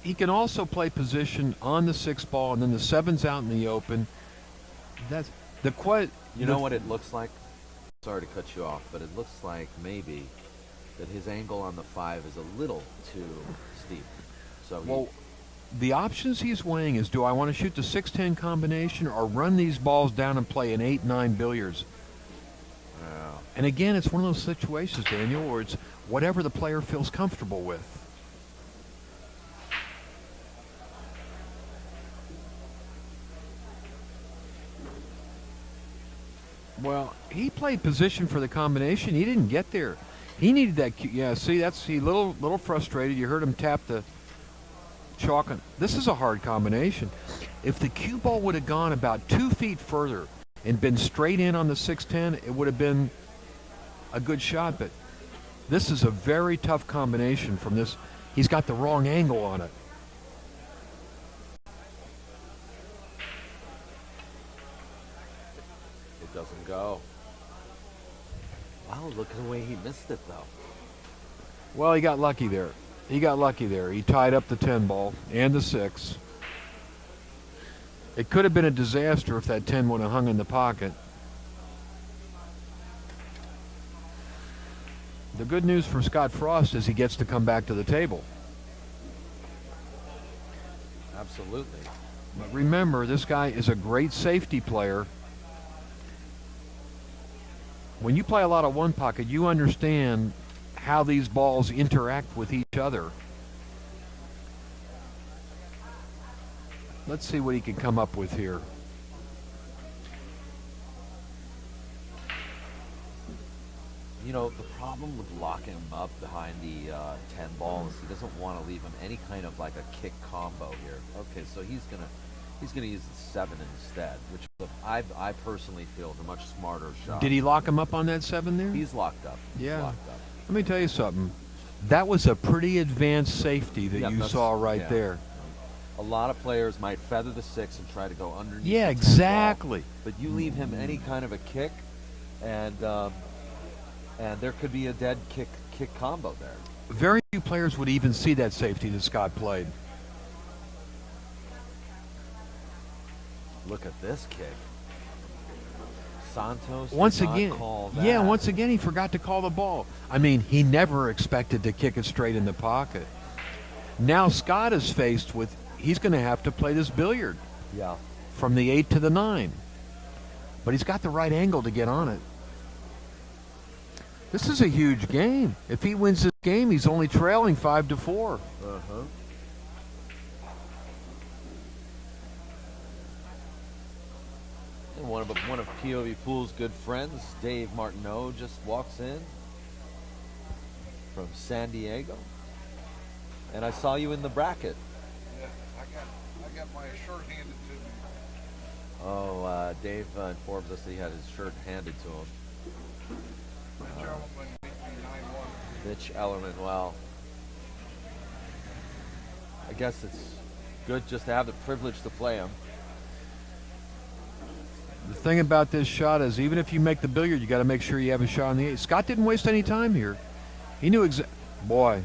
He can also play position on the 6-ball, and then the 7's out in the open. That's the You know what it looks like? Sorry to cut you off, but it looks like maybe that his angle on the 5 is a little too steep. So the options he's weighing is, do I want to shoot the 6-10 combination or run these balls down and play an 8-9 billiards? Yeah. And again, it's one of those situations, Daniel, where it's whatever the player feels comfortable with. Well, he played position for the combination. He didn't get there. He needed that cue. Yeah, see, that's he little frustrated. You heard him tap the chalk. This is a hard combination. If the cue ball would have gone about 2 feet further and been straight in on the 610, it would have been a good shot. But this is a very tough combination from this. He's got the wrong angle on it. It doesn't go. Wow, look at the way he missed it, though. Well, he got lucky there. He got lucky there. He tied up the 10 ball and the 6. It could have been a disaster if that 10 would have hung in the pocket. The good news for Scott Frost is he gets to come back to the table. Absolutely. But remember, this guy is a great safety player. When you play a lot of one pocket, you understand how these balls interact with each other. Let's see what he can come up with here. You know, the problem with locking him up behind the 10 ball is he doesn't want to leave him any kind of like a kick combo here. Okay, so he's gonna use the 7 instead, which I personally feel is a much smarter shot. Did he lock him up on that 7 there? He's locked up. Yeah. He's locked up. Let me tell you something. That was a pretty advanced safety that Yep, you saw right there. A lot of players might feather the 6 and try to go underneath. Yeah, the 10 ball, exactly. but you leave him any kind of a kick, and there could be a dead kick combo there. Very few players would even see that safety that Scott played. Look at this kick. Santos Once did not again, call that. yeah, once again he forgot to call the ball. I mean, he never expected to kick it straight in the pocket. Now Scott is faced with, he's going to have to play this billiard Yeah. from the 8 to the 9. But he's got the right angle to get on it. This is a huge game. If he wins this game, he's only trailing 5-4. Uh-huh. And one of POVPOOL's good friends, Dave Martineau, just walks in from San Diego. And I saw you in the bracket. Yeah, I got my shirt handed to me. Oh, Dave informs us that he had his shirt handed to him. That gentleman beat me 9-1. Mitch Ellerman, well, I guess it's good just to have the privilege to play him. The thing about this shot is even if you make the billiard, you got to make sure you have a shot on the 8. Scott didn't waste any time here. He knew boy.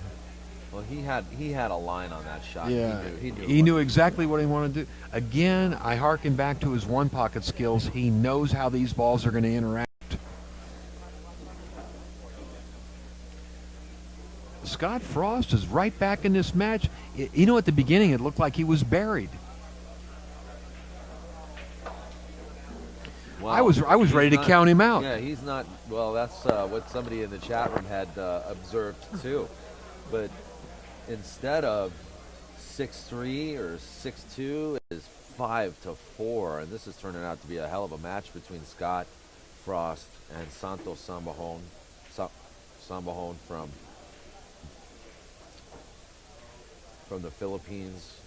Well, he had a line on that shot. Yeah, He knew exactly what he wanted to do. Again, I hearken back to his one pocket skills. He knows how these balls are going to interact. Scott Frost is right back in this match. You know, at the beginning, it looked like he was buried. Well, I was ready to count him out. Yeah, he's not. Well, that's what somebody in the chat room had observed too. But instead of 6-3 or 6-2, it is 5-4, and this is turning out to be a hell of a match between Scott Frost and Santos Sambajon. Sambajon from the Philippines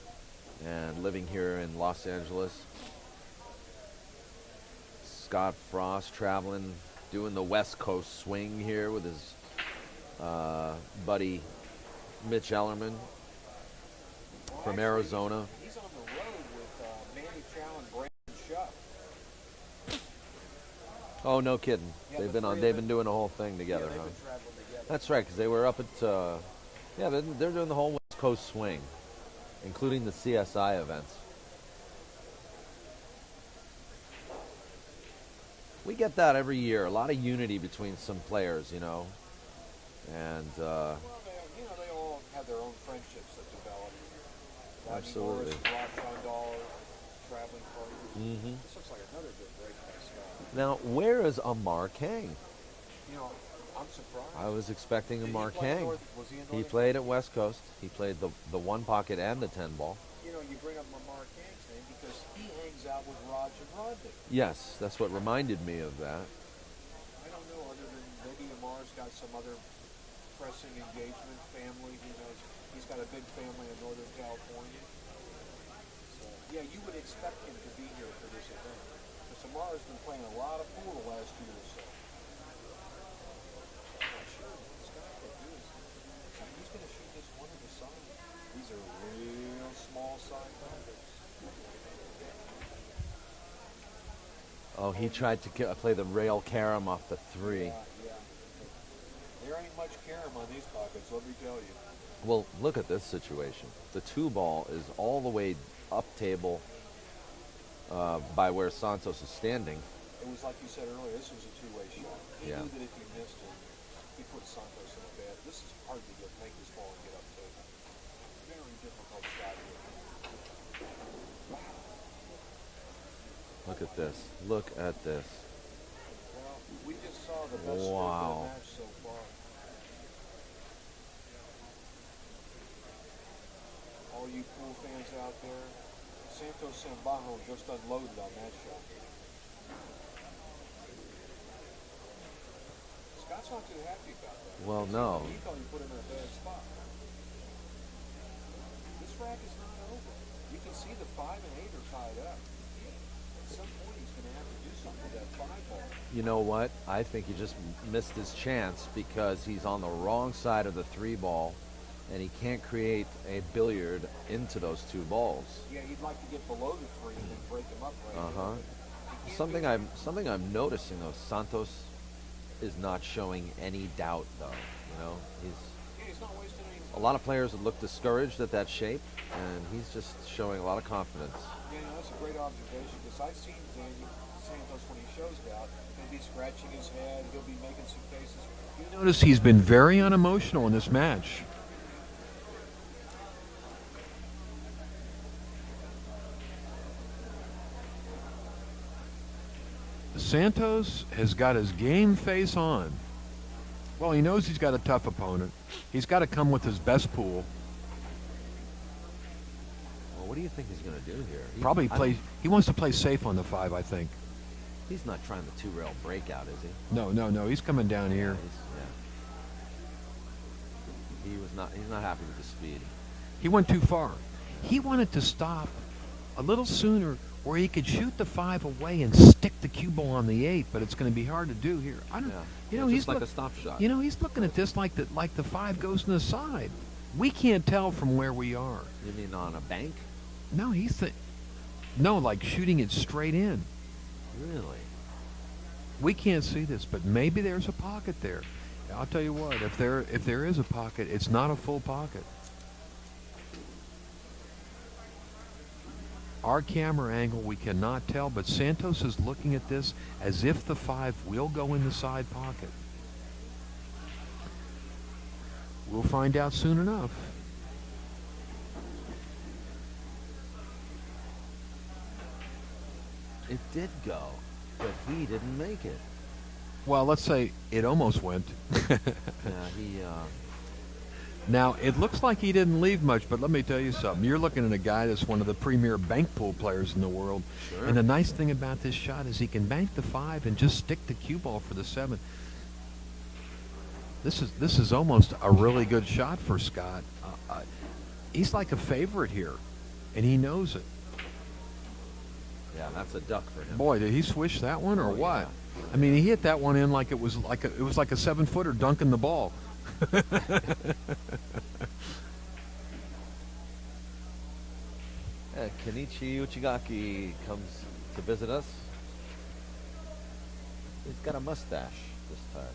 and living here in Los Angeles. Scott Frost traveling, doing the West Coast swing here with his buddy Mitch Ellerman from Arizona. He's on the road with Manny Chow and Brandon Shuck. Oh, no kidding. Yeah, They've the been three of they've them. been doing the whole thing together, They've huh? been traveling together. That's right, because they were up at they're doing the whole West Coast swing, including the CSI events. We get that every year. A lot of unity between some players, you know, and Well, they all have their own friendships that develop. Rodney Absolutely. Morris, Rod Shondall, traveling partners. Mhm. This looks like another good break by Scott. Now, where is Amar Kang? You know, I'm surprised. I was expecting Did he Amar play Kang. Was he in He North? played at West Coast. He played the one pocket and the 10 ball. You know, you bring up Lamar Kang's name because he hangs out with Raj and Rodney. Yes, that's what reminded me of that. I don't know, other than maybe Amar's got some other expressing engagement, family. You know, he's got a big family in Northern California. So, yeah, you would expect him to be here for this event. But Samara's been playing a lot of pool the last year or so. I'm not sure what Scott could do. He's going to shoot this one to the side. These are real small side numbers. Oh, he tried to play the rail carom off the 3. Yeah. There ain't much carom on these pockets, let me tell you. Well, look at this situation. The 2 ball is all the way up table by where Santos is standing. It was like you said earlier, this was a two-way shot. He Yeah. knew that if he missed it, he put Santos in a bad. This is hard to make this ball and get up table. Very difficult shot here. Look at this. Look at this. Well, we just saw the best stroke Wow. of the match so far. All you pool fans out there, Santos Sambajon just unloaded on that shot. Scott's not too happy about that. Well, no. He thought he put him in a bad spot. This rack is not over. You can see the 5 and 8 are tied up. At some point, he's going to have to do something with that 5 ball. You know what? I think he just missed his chance because he's on the wrong side of the 3 ball, and he can't create a billiard into those 2 balls. Yeah, he'd like to get below the 3 and then break him up right Uh-huh. there. Something I'm noticing though, Santos is not showing any doubt though. You know, He's not wasting any a lot of players would look discouraged at that shape, and he's just showing a lot of confidence. Yeah, that's a great observation because I've seen Daniel Santos when he shows doubt. He'll be scratching his head. He'll be making some faces. You notice he's been very unemotional in this match. Santos has got his game face on. Well, he knows he's got a tough opponent. He's got to come with his best pool. Well, what do you think he's going to do here? Probably play. He wants to play safe on the 5, I think. He's not trying the 2-rail breakout, is he? No. He's coming down here. He's not happy with the speed. He went too far. He wanted to stop a little sooner where he could shoot the 5 away and stick the cue ball on the 8, but it's going to be hard to do here. I don't. Yeah. You know, It's he's just like a stop shot. You know, he's looking at this like the 5 goes to the side. We can't tell from where we are. You mean on a bank? No, like shooting it straight in. Really? We can't see this, but maybe there's a pocket there. I'll tell you what, if there is a pocket, it's not a full pocket. Our camera angle, we cannot tell, but Santos is looking at this as if the 5 will go in the side pocket. We'll find out soon enough. It did go, but he didn't make it. Well, let's say it almost went. Yeah, Now, it looks like he didn't leave much, but let me tell you something. You're looking at a guy that's one of the premier bank pool players in the world. Sure. And the nice thing about this shot is he can bank the 5 and just stick the cue ball for the 7. This is almost a really good shot for Scott. He's like a favorite here, and he knows it. Yeah, that's a duck for him. Boy, did he swish that one or Oh, what? yeah. I mean, he hit that one in like it was like a 7-footer dunking the ball. Kenichi Uchigaki comes to visit us. He's got a mustache this time.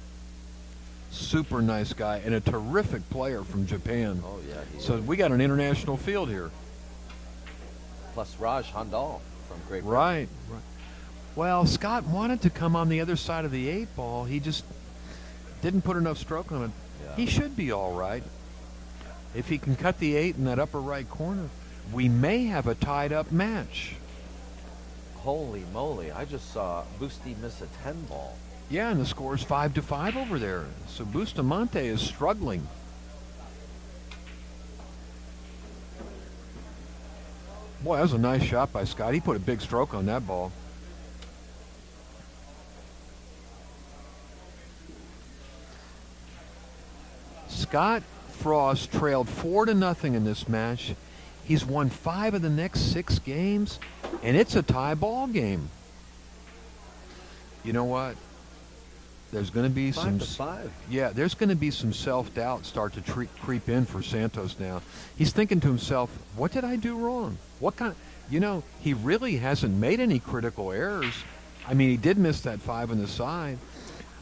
Super nice guy and a terrific player from Japan. Oh, yeah. So we got an international field here. Plus Raj Handal from Great Britain. Right. Well, Scott wanted to come on the other side of the 8 ball. He just didn't put enough stroke on it. Yeah. He should be all right. If he can cut the 8 in that upper right corner, we may have a tied-up match. Holy moly, I just saw Busti miss a 10 ball. Yeah, and the score's 5-5 over there. So Bustamante is struggling. Boy, that was a nice shot by Scott. He put a big stroke on that ball. Scott Frost trailed 4-0 in this match. He's won 5 of the next 6 games, and it's a tie ball game. You know what? There's going to be 5-5. Yeah, there's going to be some self-doubt start to creep in for Santos now. He's thinking to himself, what did I do wrong? What kind of, he really hasn't made any critical errors. I mean, he did miss that 5 on the side.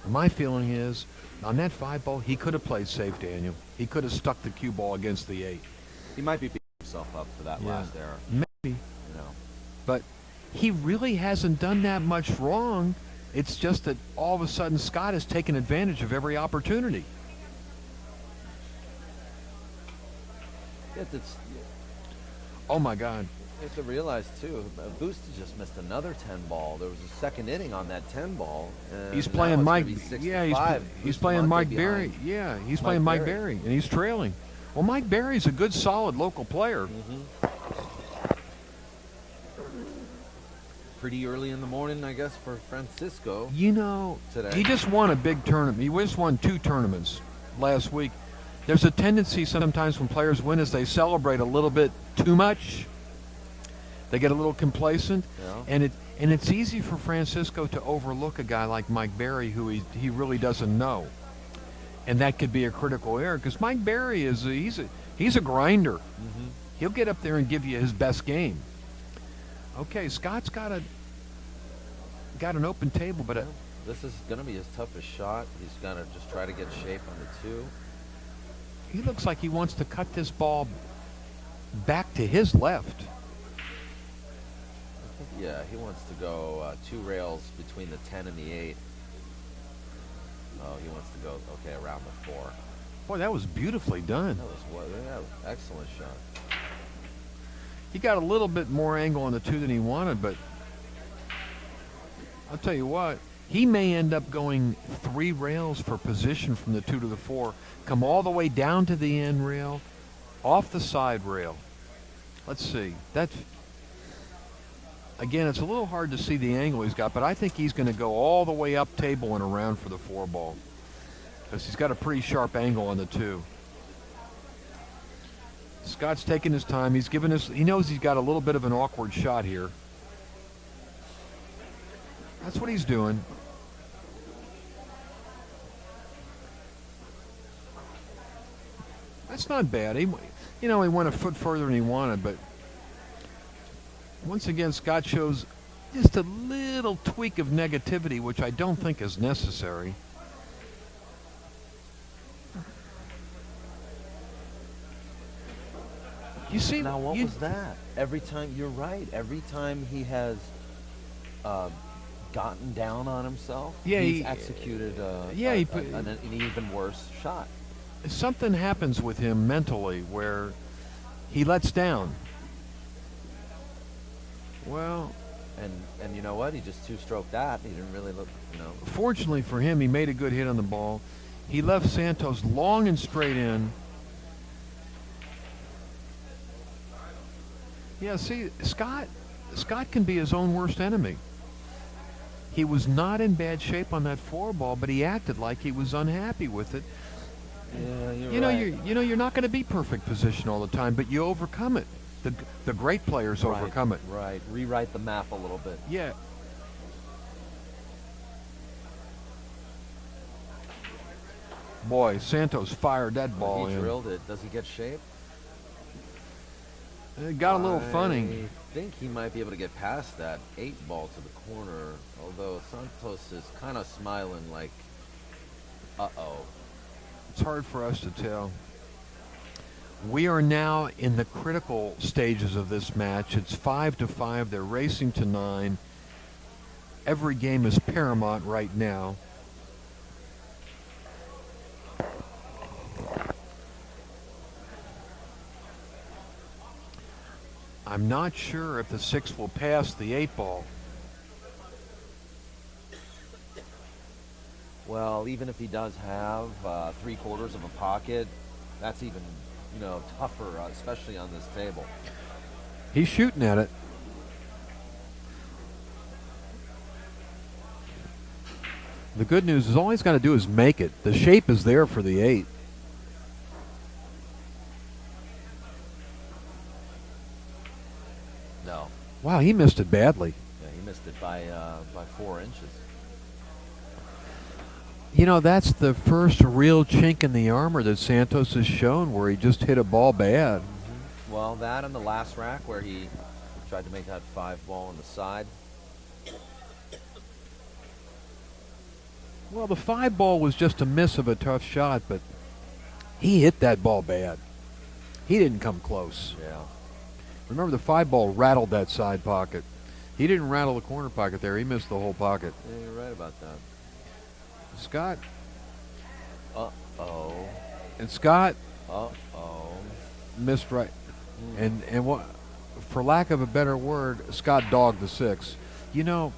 My feeling is, on that 5 ball, he could have played safe, Daniel. He could have stuck the cue ball against the 8. He might be beating himself up for that last error. Maybe. But he really hasn't done that much wrong. It's just that all of a sudden Scott has taken advantage of every opportunity. Oh, my God. You have to realize, too, Busch just missed another 10 ball. There was a second inning on that 10 ball. And He's playing Mike. Yeah, he's playing Mike Berry. Yeah, he's playing Mike Berry, and he's trailing. Well, Mike Berry's a good, solid local player. Pretty early in the morning, I guess, for Francisco. Today. He just won a big tournament. He just won 2 tournaments last week. There's a tendency sometimes when players win is they celebrate a little bit too much. They get a little complacent, and it's easy for Francisco to overlook a guy like Mike Berry who he really doesn't know, and that could be a critical error because Mike Berry he's a grinder. He'll get up there and give you his best game. Okay, Scott's got an open table, but this is going to be his toughest shot. He's going to just try to get shape on the 2. He looks like he wants to cut this ball back to his left. Yeah, he wants to go 2 rails between the 10 and the 8. Oh, he wants to go, around the 4. Boy, that was beautifully done. That was excellent shot. He got a little bit more angle on the 2 than he wanted, but I'll tell you what, he may end up going 3 rails for position from the 2 to the 4, come all the way down to the end rail, off the side rail. Let's see. Again, it's a little hard to see the angle he's got, but I think he's going to go all the way up table and around for the 4 ball because he's got a pretty sharp angle on the 2. Scott's taking his time. He knows he's got a little bit of an awkward shot here. That's what he's doing. That's not bad. He went a foot further than he wanted, but once again, Scott shows just a little tweak of negativity, which I don't think is necessary. You see, now what was that? Every time, you're right. Every time he has gotten down on himself, he's executed an even worse shot. Something happens with him mentally where he lets down. Well, and you know what? He just 2-stroked that. He didn't really look, Fortunately for him, he made a good hit on the ball. He left Santos long and straight in. Yeah, see, Scott can be his own worst enemy. He was not in bad shape on that 4 ball, but he acted like he was unhappy with it. Yeah, you're right. You're not going to be perfect position all the time, but you overcome it. The great players overcome it. Right. Rewrite the map a little bit. Yeah. Boy, Santos fired that ball in. He drilled it. Does he get shape? It got a little funny. I think he might be able to get past that 8 ball to the corner, although Santos is kind of smiling like, uh-oh. It's hard for us to tell. We are now in the critical stages of this match. It's 5-5. They're racing to 9. Every game is paramount right now. I'm not sure if the 6 will pass the 8 ball. Well, even if he does have 3/4 of a pocket, that's even, tougher, especially on this table. He's shooting at it. The good news is all he's got to do is make it. The shape is there for the 8. No. Wow, he missed it badly. Yeah, he missed it by 4 inches. You know, that's the first real chink in the armor that Santos has shown where he just hit a ball bad. Well, that and the last rack where he tried to make that 5-ball on the side. Well, the 5-ball was just a miss of a tough shot, but he hit that ball bad. He didn't come close. Yeah. Remember, the 5-ball rattled that side pocket. He didn't rattle the corner pocket there. He missed the whole pocket. Yeah, you're right about that. Scott. Uh-oh. And Scott Uh-oh. missed right. And what, for lack of a better word, Scott dogged the 6. You know,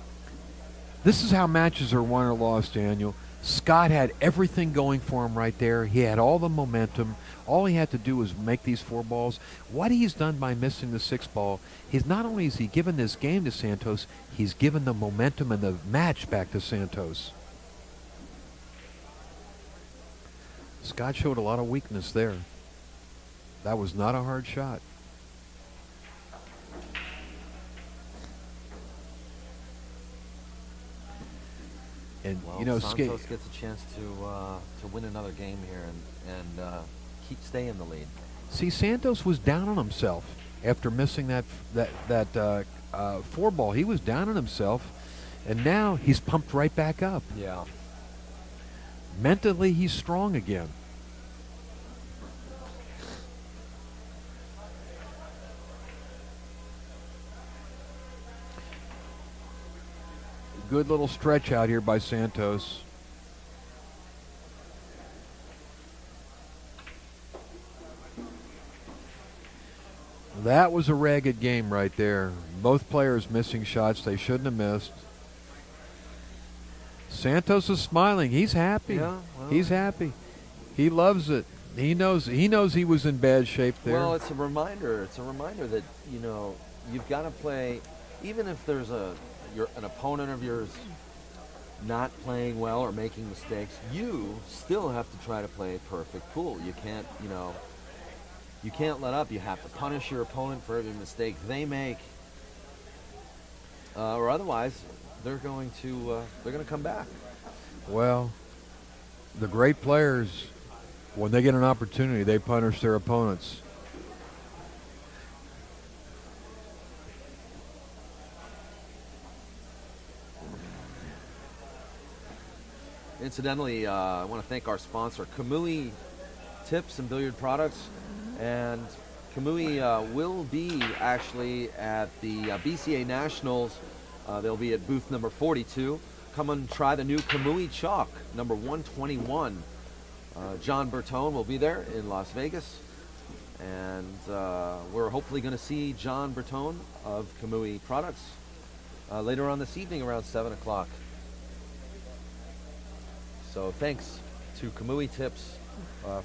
this is how matches are won or lost, Daniel. Scott had everything going for him right there. He had all the momentum. All he had to do was make these 4 balls. What he's done by missing the 6 ball, he's not only has he given this game to Santos, he's given the momentum and the match back to Santos. Scott showed a lot of weakness there. That was not a hard shot. And Well, you know, Santos gets a chance to win another game here and keep staying in the lead. see, Santos was down on himself after missing that 4 ball. He was down on himself, and now he's pumped right back up. Yeah. Mentally, he's strong again. Good little stretch out here by Santos. That was a ragged game right there. Both players missing shots they shouldn't have missed. Santos is smiling. He's happy. Yeah, well. He's happy. He loves it. He knows he was in bad shape there. Well, it's a reminder. It's a reminder that, you know, you've got to play, even if there's an opponent of yours not playing well or making mistakes, you still have to try to play a perfect pool. You can't, you know, you can't let up. You have to punish your opponent for every mistake they make, or otherwise they're going to come back. Well, the great players, when they get an opportunity, they punish their opponents. Incidentally, I want to thank our sponsor, Kamui Tips and Billiard Products. And Kamui will be actually at the BCA Nationals. They'll be at booth number 42. Come and try the new Kamui Chalk, number 121. John Bertone will be there in Las Vegas. And we're hopefully going to see John Bertone of Kamui Products later on this evening around 7 o'clock. So thanks to Kamui Tips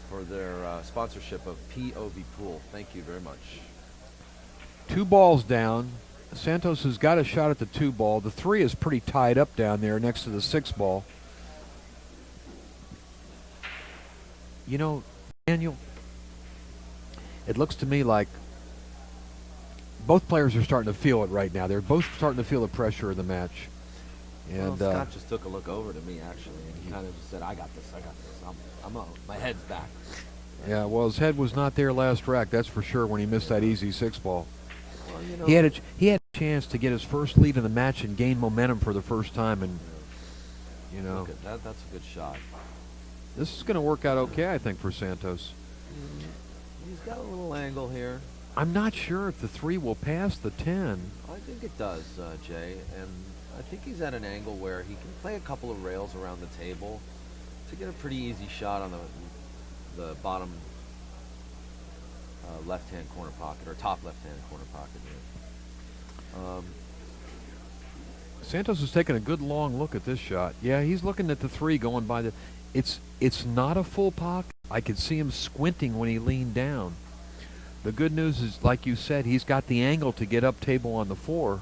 for their sponsorship of POVPOOL. Thank you very much. 2 balls down. Santos has got a shot at the 2 ball. The 3 is pretty tied up down there next to the 6 ball. You know, Daniel, it looks to me like both players are starting to feel it right now. They're both starting to feel the pressure of the match. And well, Scott just took a look over to me, actually, and he kind of just said, I got this. My head's back. yeah, well, his head was not there last rack, that's for sure, when he missed that easy 6 ball. Well, you know, He had a chance to get his first lead in the match and gain momentum for the first time, and you know, look at that. That's a good shot. this is going to work out okay, I think, for Santos. He's got a little angle here. I'm not sure if the 3 will pass the 10. I think it does, Jay, and I think he's at an angle where he can play a couple of rails around the table to get a pretty easy shot on the bottom left-hand corner pocket, or top left-hand corner pocket here. Santos is taking a good long look at this shot. Yeah, he's looking at the 3 going by the... It's not a full pocket. I could see him squinting when he leaned down. The good news is, like you said, he's got the angle to get up table on the 4.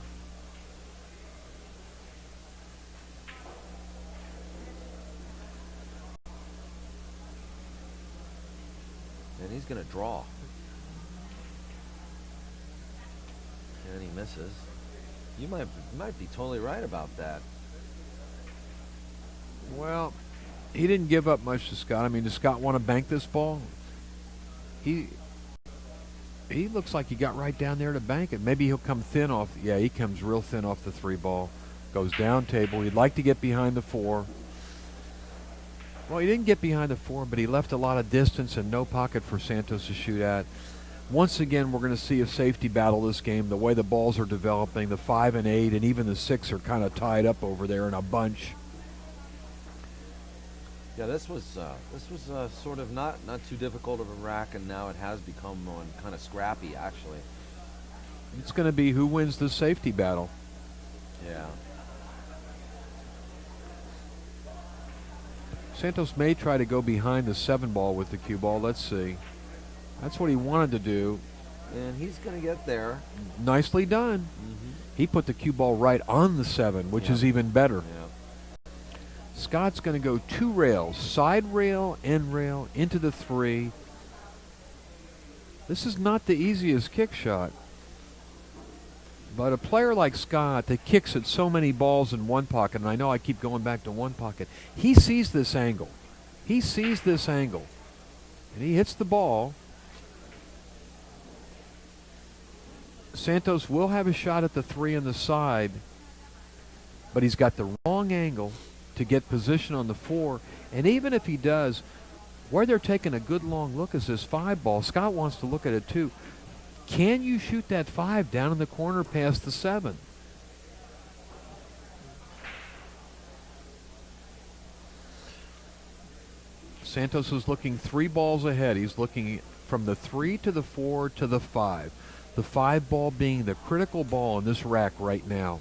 And he's going to draw. And he misses. You might be totally right about that. Well, he didn't give up much to Scott. I mean, does Scott want to bank this ball? He looks like he got right down there to bank it. Maybe he'll come thin off. Yeah, he comes real thin off the 3 ball. Goes down table. He'd like to get behind the 4. Well, he didn't get behind the 4, but he left a lot of distance and no pocket for Santos to shoot at. Once again, we're going to see a safety battle this game. The way the balls are developing, the 5 and 8 and even the 6 are kind of tied up over there in a bunch. Yeah, this was sort of not too difficult of a rack, and now it has become one kind of scrappy, actually. It's going to be who wins the safety battle. Yeah. Santos may try to go behind the 7 ball with the cue ball. Let's see. That's what he wanted to do. And he's going to get there. Nicely done. Mm-hmm. He put the cue ball right on the 7, which is even better. Yeah. Scott's going to go 2 rails, side rail, end rail, into the 3. This is not the easiest kick shot. But a player like Scott that kicks at so many balls in one pocket, and I know I keep going back to one pocket, he sees this angle. He sees this angle. And he hits the ball. Santos will have a shot at the 3 on the side, but he's got the wrong angle to get position on the 4. And even if he does, where they're taking a good long look is this 5 ball. Scott wants to look at it too. Can you shoot that 5 down in the corner past the 7? Santos is looking 3 balls ahead. He's looking from the 3 to the 4 to the 5. The 5 ball being the critical ball in this rack right now.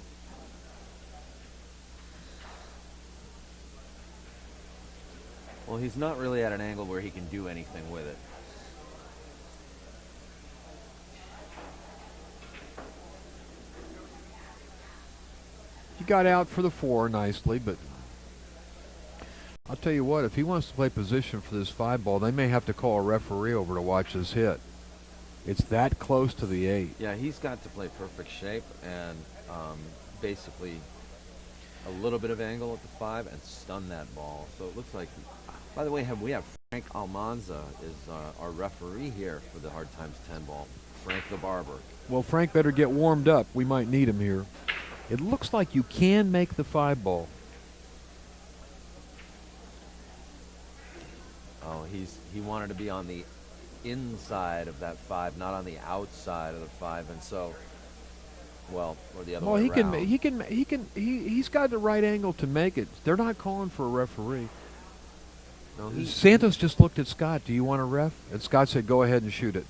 Well, he's not really at an angle where he can do anything with it. He got out for the 4 nicely, but I'll tell you what, if he wants to play position for this 5 ball, they may have to call a referee over to watch this hit. It's that close to the 8. Yeah, he's got to play perfect shape and basically a little bit of angle at the 5 and stun that ball. So it looks like, by the way, we have Frank Almanza is our referee here for the Hard Times 10 ball. Frank the Barber. Well, Frank better get warmed up. We might need him here. It looks like you can make the 5 ball. Oh, he wanted to be on the inside of that 5, not on the outside of the 5, and so, well, or the other way around. He's got the right angle to make it. They're not calling for a referee. No, Santos just looked at Scott. Do you want a ref? And Scott said, "Go ahead and shoot it."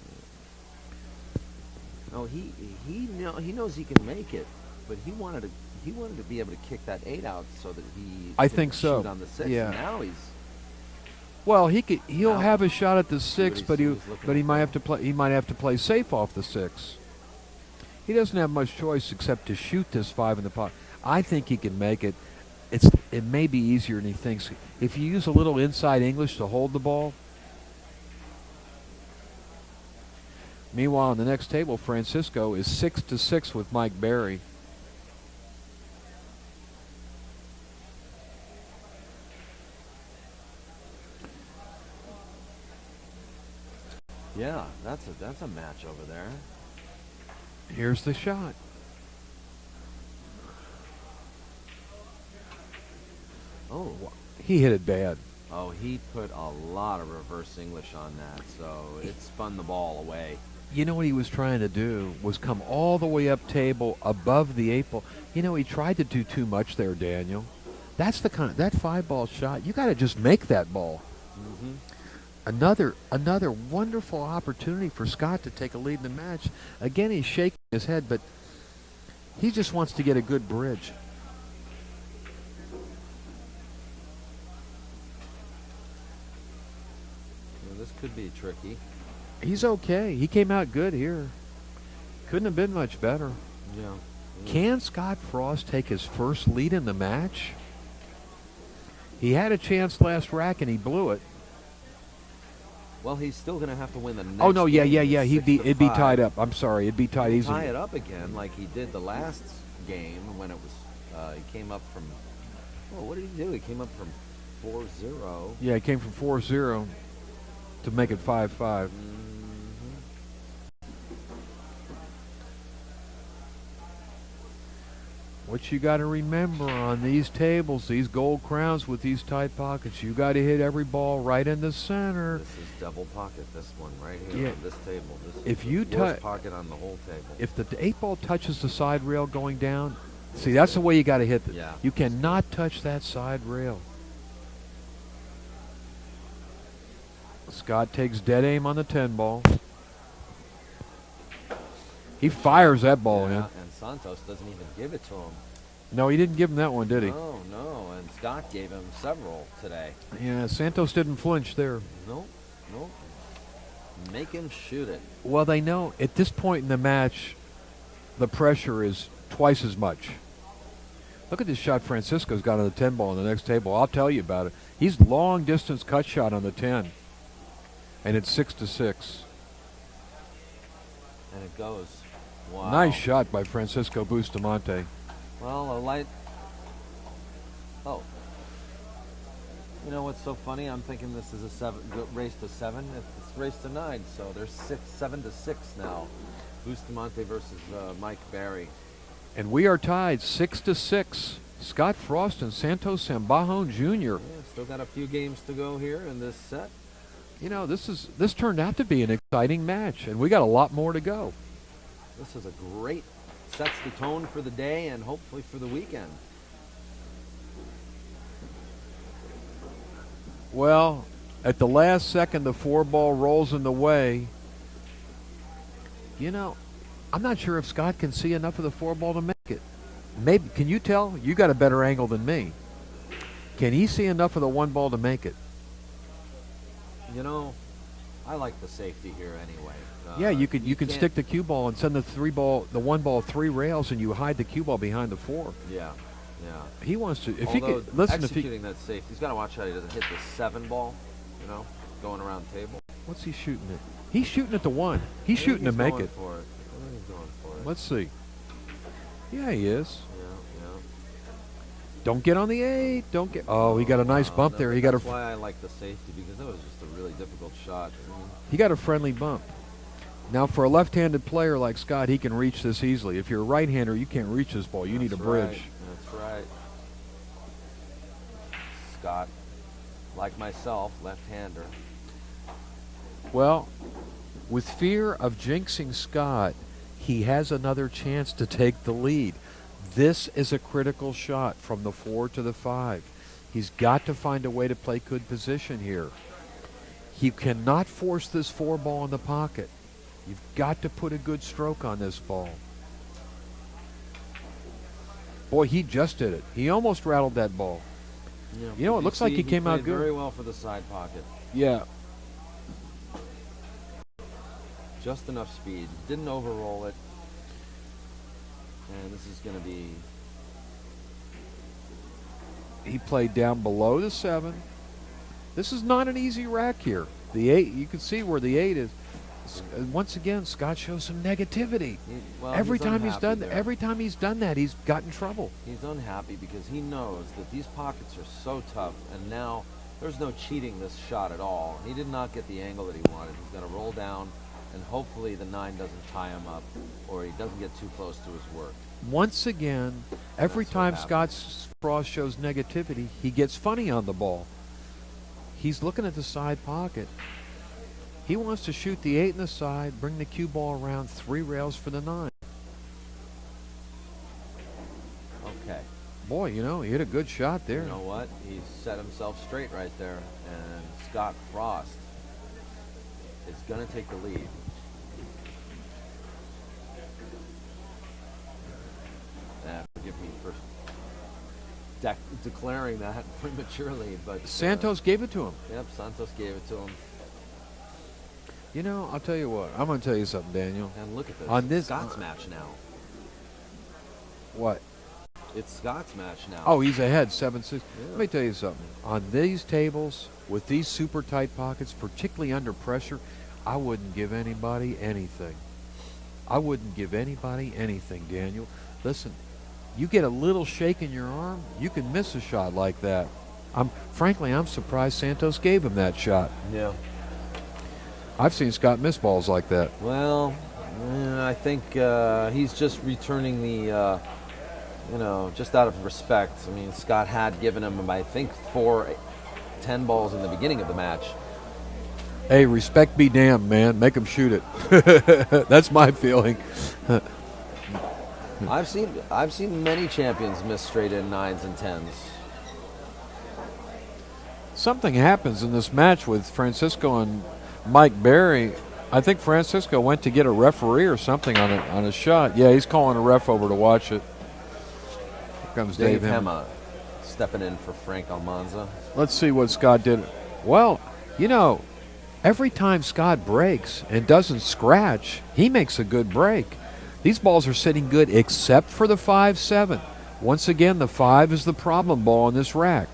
No, he knows he can make it, but he wanted to be able to kick that 8 out so that he I could think so. shoot on the 6. Yeah. And now he's Well, he'll Now, have a shot at the 6, what but he's looking he at might now. have to play. He might have to play safe off the 6. He doesn't have much choice except to shoot this 5 in the pocket. I think he can make it. It may be easier than he thinks. If you use a little inside English to hold the ball. Meanwhile, on the next table, Francisco is 6-6 with Mike Berry. yeah, that's a match over there. Here's the shot. Oh, He hit it bad. oh, he put a lot of reverse English on that, so it spun the ball away. You know what he was trying to do was come all the way up table above the 8 ball. You know, he tried to do too much there, Daniel. That's the kind of, that 5 ball shot. You got to just make that ball. Mm-hmm. Another wonderful opportunity for Scott to take a lead in the match. Again, he's shaking his head, but he just wants to get a good bridge. Well, this could be tricky. He's okay. He came out good here. Couldn't have been much better. Yeah. Can Scott Frost take his first lead in the match? He had a chance last rack and he blew it. Well, he's still going to have to win the next Oh no, yeah, game. yeah, It's yeah. 6 to It'd be 5. tied up. I'm sorry, it'd be tied. He'll He's tie it up again like he did the last game when it was. He came up from. Well, what did he do? He came up from 4-0. Yeah, he came from 4-0 to make it 5-5. What you got to remember on these tables, these gold crowns with these tight pockets, you got to hit every ball right in the center. This is double pocket. This one right here Yeah. on this table. This If is you the worst tou- pocket on the whole table. If the 8 ball touches the side rail going down, see, that's the way you got to hit it. Yeah. You cannot touch that side rail. Scott takes dead aim on the 10 ball. He fires that ball in. And Santos doesn't even give it to him. No, he didn't give him that one, did he? No, no. And Scott gave him several today. Yeah, Santos didn't flinch there. Nope, nope. Make him shoot it. Well, they know at this point in the match, the pressure is twice as much. Look at this shot Francisco's got on the 10 ball on the next table. I'll tell you about it. He's long distance cut shot on the 10. And it's 6-6. And it goes. Wow. Nice shot by Francisco Bustamante. Well, a light. Oh. You know what's so funny? I'm thinking this is a race to 7. It's race to 9, so there's 7-6 now. Bustamante versus Mike Barry. And we are tied 6-6. Scott Frost and Santos Sambajon Jr. Yeah, still got a few games to go here in this set. You know, this turned out to be an exciting match, and we got a lot more to go. This is a great, sets the tone for the day and hopefully for the weekend. Well, at the last second, the 4 ball rolls in the way. You know, I'm not sure if Scott can see enough of the 4 ball to make it. Maybe, can you tell? You got a better angle than me. Can he see enough of the 1 ball to make it? You know, I like the safety here anyway. Yeah, you can can't- stick the cue ball and send the 1 ball 3 rails, and you hide the cue ball behind the 4. Yeah, yeah. He wants to. If he Although could listen, if he executing that safe, he's got to watch how he doesn't hit the 7 ball. You know, going around the table. what's he shooting at? He's shooting at the 1. He's shooting to make it. For it. I think he's going for it. Let's see. Yeah, he is. Yeah, yeah. Don't get on the 8. Don't get. Oh, he got a nice bump no, there. but He got a. That's why I like the safety, because that was just a really difficult shot. I mean, He got a friendly bump. Now, for a left-handed player like Scott, he can reach this easily. If you're a right-hander, you can't reach this ball. You need a that's bridge. right, That's right. Scott, like myself, left-hander. Well, with fear of jinxing Scott, he has another chance to take the lead. This is a critical shot from the 4 to the 5. He's got to find a way to play good position here. He cannot force this 4 ball in the pocket. You've got to put a good stroke on this ball. Boy, he just did it. He almost rattled that ball. Yeah, You know, it looks like he came out played good. very well for the side pocket. Yeah. Just enough speed. Didn't overroll it. And this is going to be... He played down below the 7. This is not an easy rack here. The 8, you can see where the 8 is. Once again, Scott shows some negativity. Every time he's done that, he's got in trouble. He's unhappy because he knows that these pockets are so tough, and now there's no cheating this shot at all. He did not get the angle that he wanted. He's going to roll down, and hopefully the 9 doesn't tie him up, or he doesn't get too close to his work. Once again, every That's what time happens. Scott Frost shows negativity, he gets funny on the ball. He's looking at the side pocket. He wants to shoot the 8 in the side, bring the cue ball around 3 rails for the 9. Okay. Boy, you know, he hit a good shot there. You know what? He set himself straight right there, and Scott Frost is going to take the lead. Forgive me for declaring that prematurely, but Santos gave it to him. Yep, Santos gave it to him. You know, I'll tell you what. I'm going to tell you something, Daniel. And look at this. On this- Scott's match now. What? It's Scott's match now. Oh, he's ahead, 7-6. Let me tell you something. On these tables, with these super tight pockets, particularly under pressure, I wouldn't give anybody anything. I wouldn't give anybody anything, Daniel. Listen, you get a little shake in your arm, you can miss a shot like that. Frankly, I'm surprised Santos gave him that shot. Yeah. I've seen Scott miss balls like that. Well, I think he's just returning the, just out of respect. I mean, Scott had given him, I think, 10 balls in the beginning of the match. Hey, respect be damned, man. Make him shoot it. That's my feeling. I've seen many champions miss straight in 9s and 10s. Something happens in this match with Francisco and Mike Berry. I think Francisco went to get a referee or something on a shot. Yeah, he's calling a ref over to watch it. Here comes Dave Hema stepping in for Frank Almanza. Let's see what Scott did. Well, every time Scott breaks and doesn't scratch, he makes a good break. These balls are sitting good except for the 5-7. Once again, the 5 is the problem ball in this rack.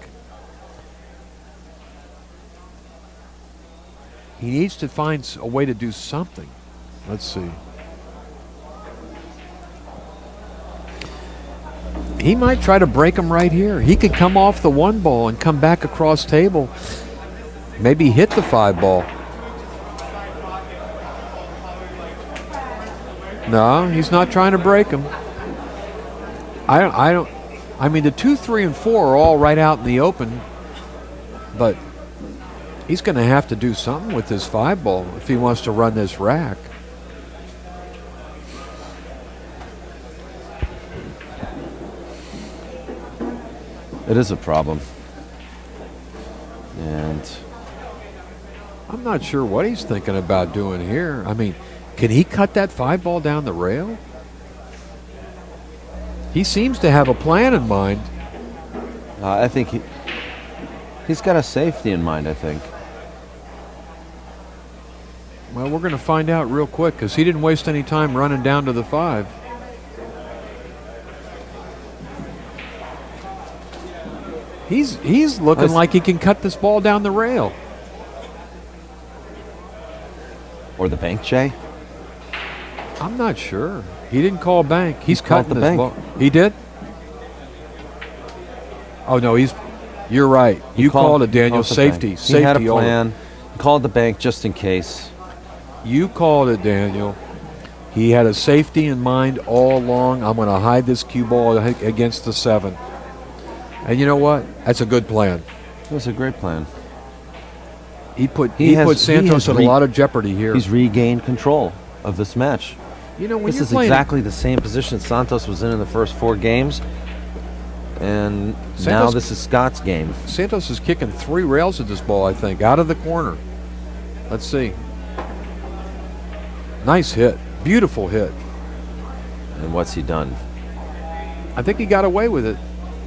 He needs to find a way to do something. Let's see. He might try to break him right here. He could come off the 1 ball and come back across table. Maybe hit the 5 ball. No, he's not trying to break him. I mean, the 2, 3, and 4 are all right out in the open, but he's going to have to do something with this 5 ball if he wants to run this rack. It is a problem. And I'm not sure what he's thinking about doing here. I mean, can he cut that 5 ball down the rail? He seems to have a plan in mind. I think he's got a safety in mind, I think. Well, we're going to find out real quick because he didn't waste any time running down to the 5. He's looking like he can cut this ball down the rail. Or the bank, Jay? I'm not sure. He didn't call bank. He's called cutting the this bank. ball. He did? Oh, no, you're right. You called it, Daniel. Safety. Safety. He had a plan. He called the bank just in case. You called it, Daniel. He had a safety in mind all along. I'm going to hide this cue ball against the 7. And you know what? That's a good plan. It was a great plan. He put Santos in a lot of jeopardy here. He's regained control of this match. When this you're is playing exactly the same position Santos was in the first 4 games. And now this is Scott's game. Santos is kicking 3 rails at this ball, I think, out of the corner. Let's see. Nice hit. Beautiful hit. And what's he done? I think he got away with it.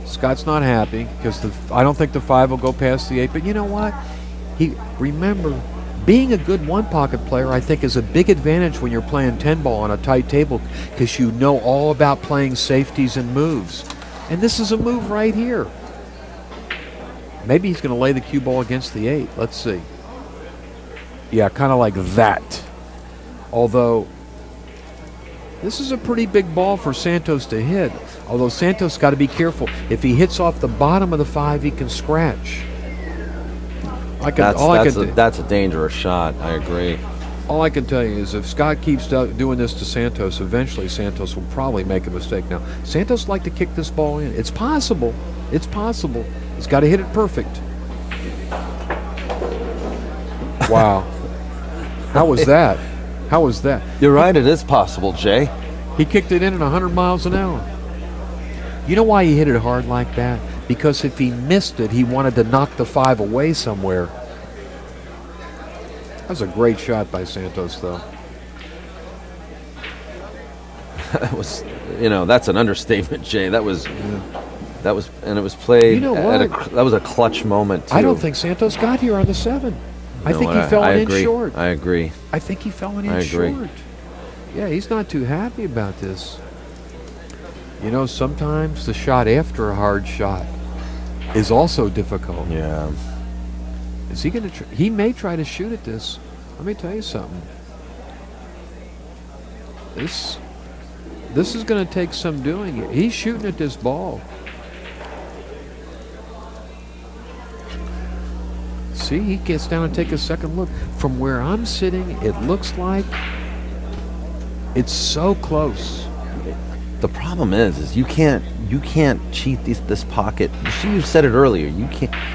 Scott's not happy because I don't think the 5 will go past the 8. But you know what? Remember, being a good 1-pocket player, I think, is a big advantage when you're playing 10 ball on a tight table because you know all about playing safeties and moves. And this is a move right here. Maybe he's going to lay the cue ball against the 8. Let's see. Yeah, kind of like that. Although, this is a pretty big ball for Santos to hit. Although Santos got to be careful. If he hits off the bottom of the 5, he can scratch. That's a dangerous shot. I agree. All I can tell you is if Scott keeps doing this to Santos, eventually Santos will probably make a mistake. Now, Santos like to kick this ball in. It's possible. It's possible. He's got to hit it perfect. Wow. How was that? How was that? You're right. It is possible, Jay. He kicked it in at 100 miles an hour. You know why he hit it hard like that? Because if he missed it, he wanted to knock the 5 away somewhere. That was a great shot by Santos, though. That was, that's an understatement, Jay. That was, and it was played. That was a clutch moment, too. I don't think Santos got here on the 7. I think he fell an inch short. I agree. I think he fell an inch short. Yeah, he's not too happy about this. You know, sometimes the shot after a hard shot is also difficult. Yeah. Is he going to? He may try to shoot at this. Let me tell you something. This is going to take some doing. He's shooting at this ball. See, he gets down and take a second look. From where I'm sitting, it looks like it's so close. The problem is you can't cheat this pocket. You said it earlier.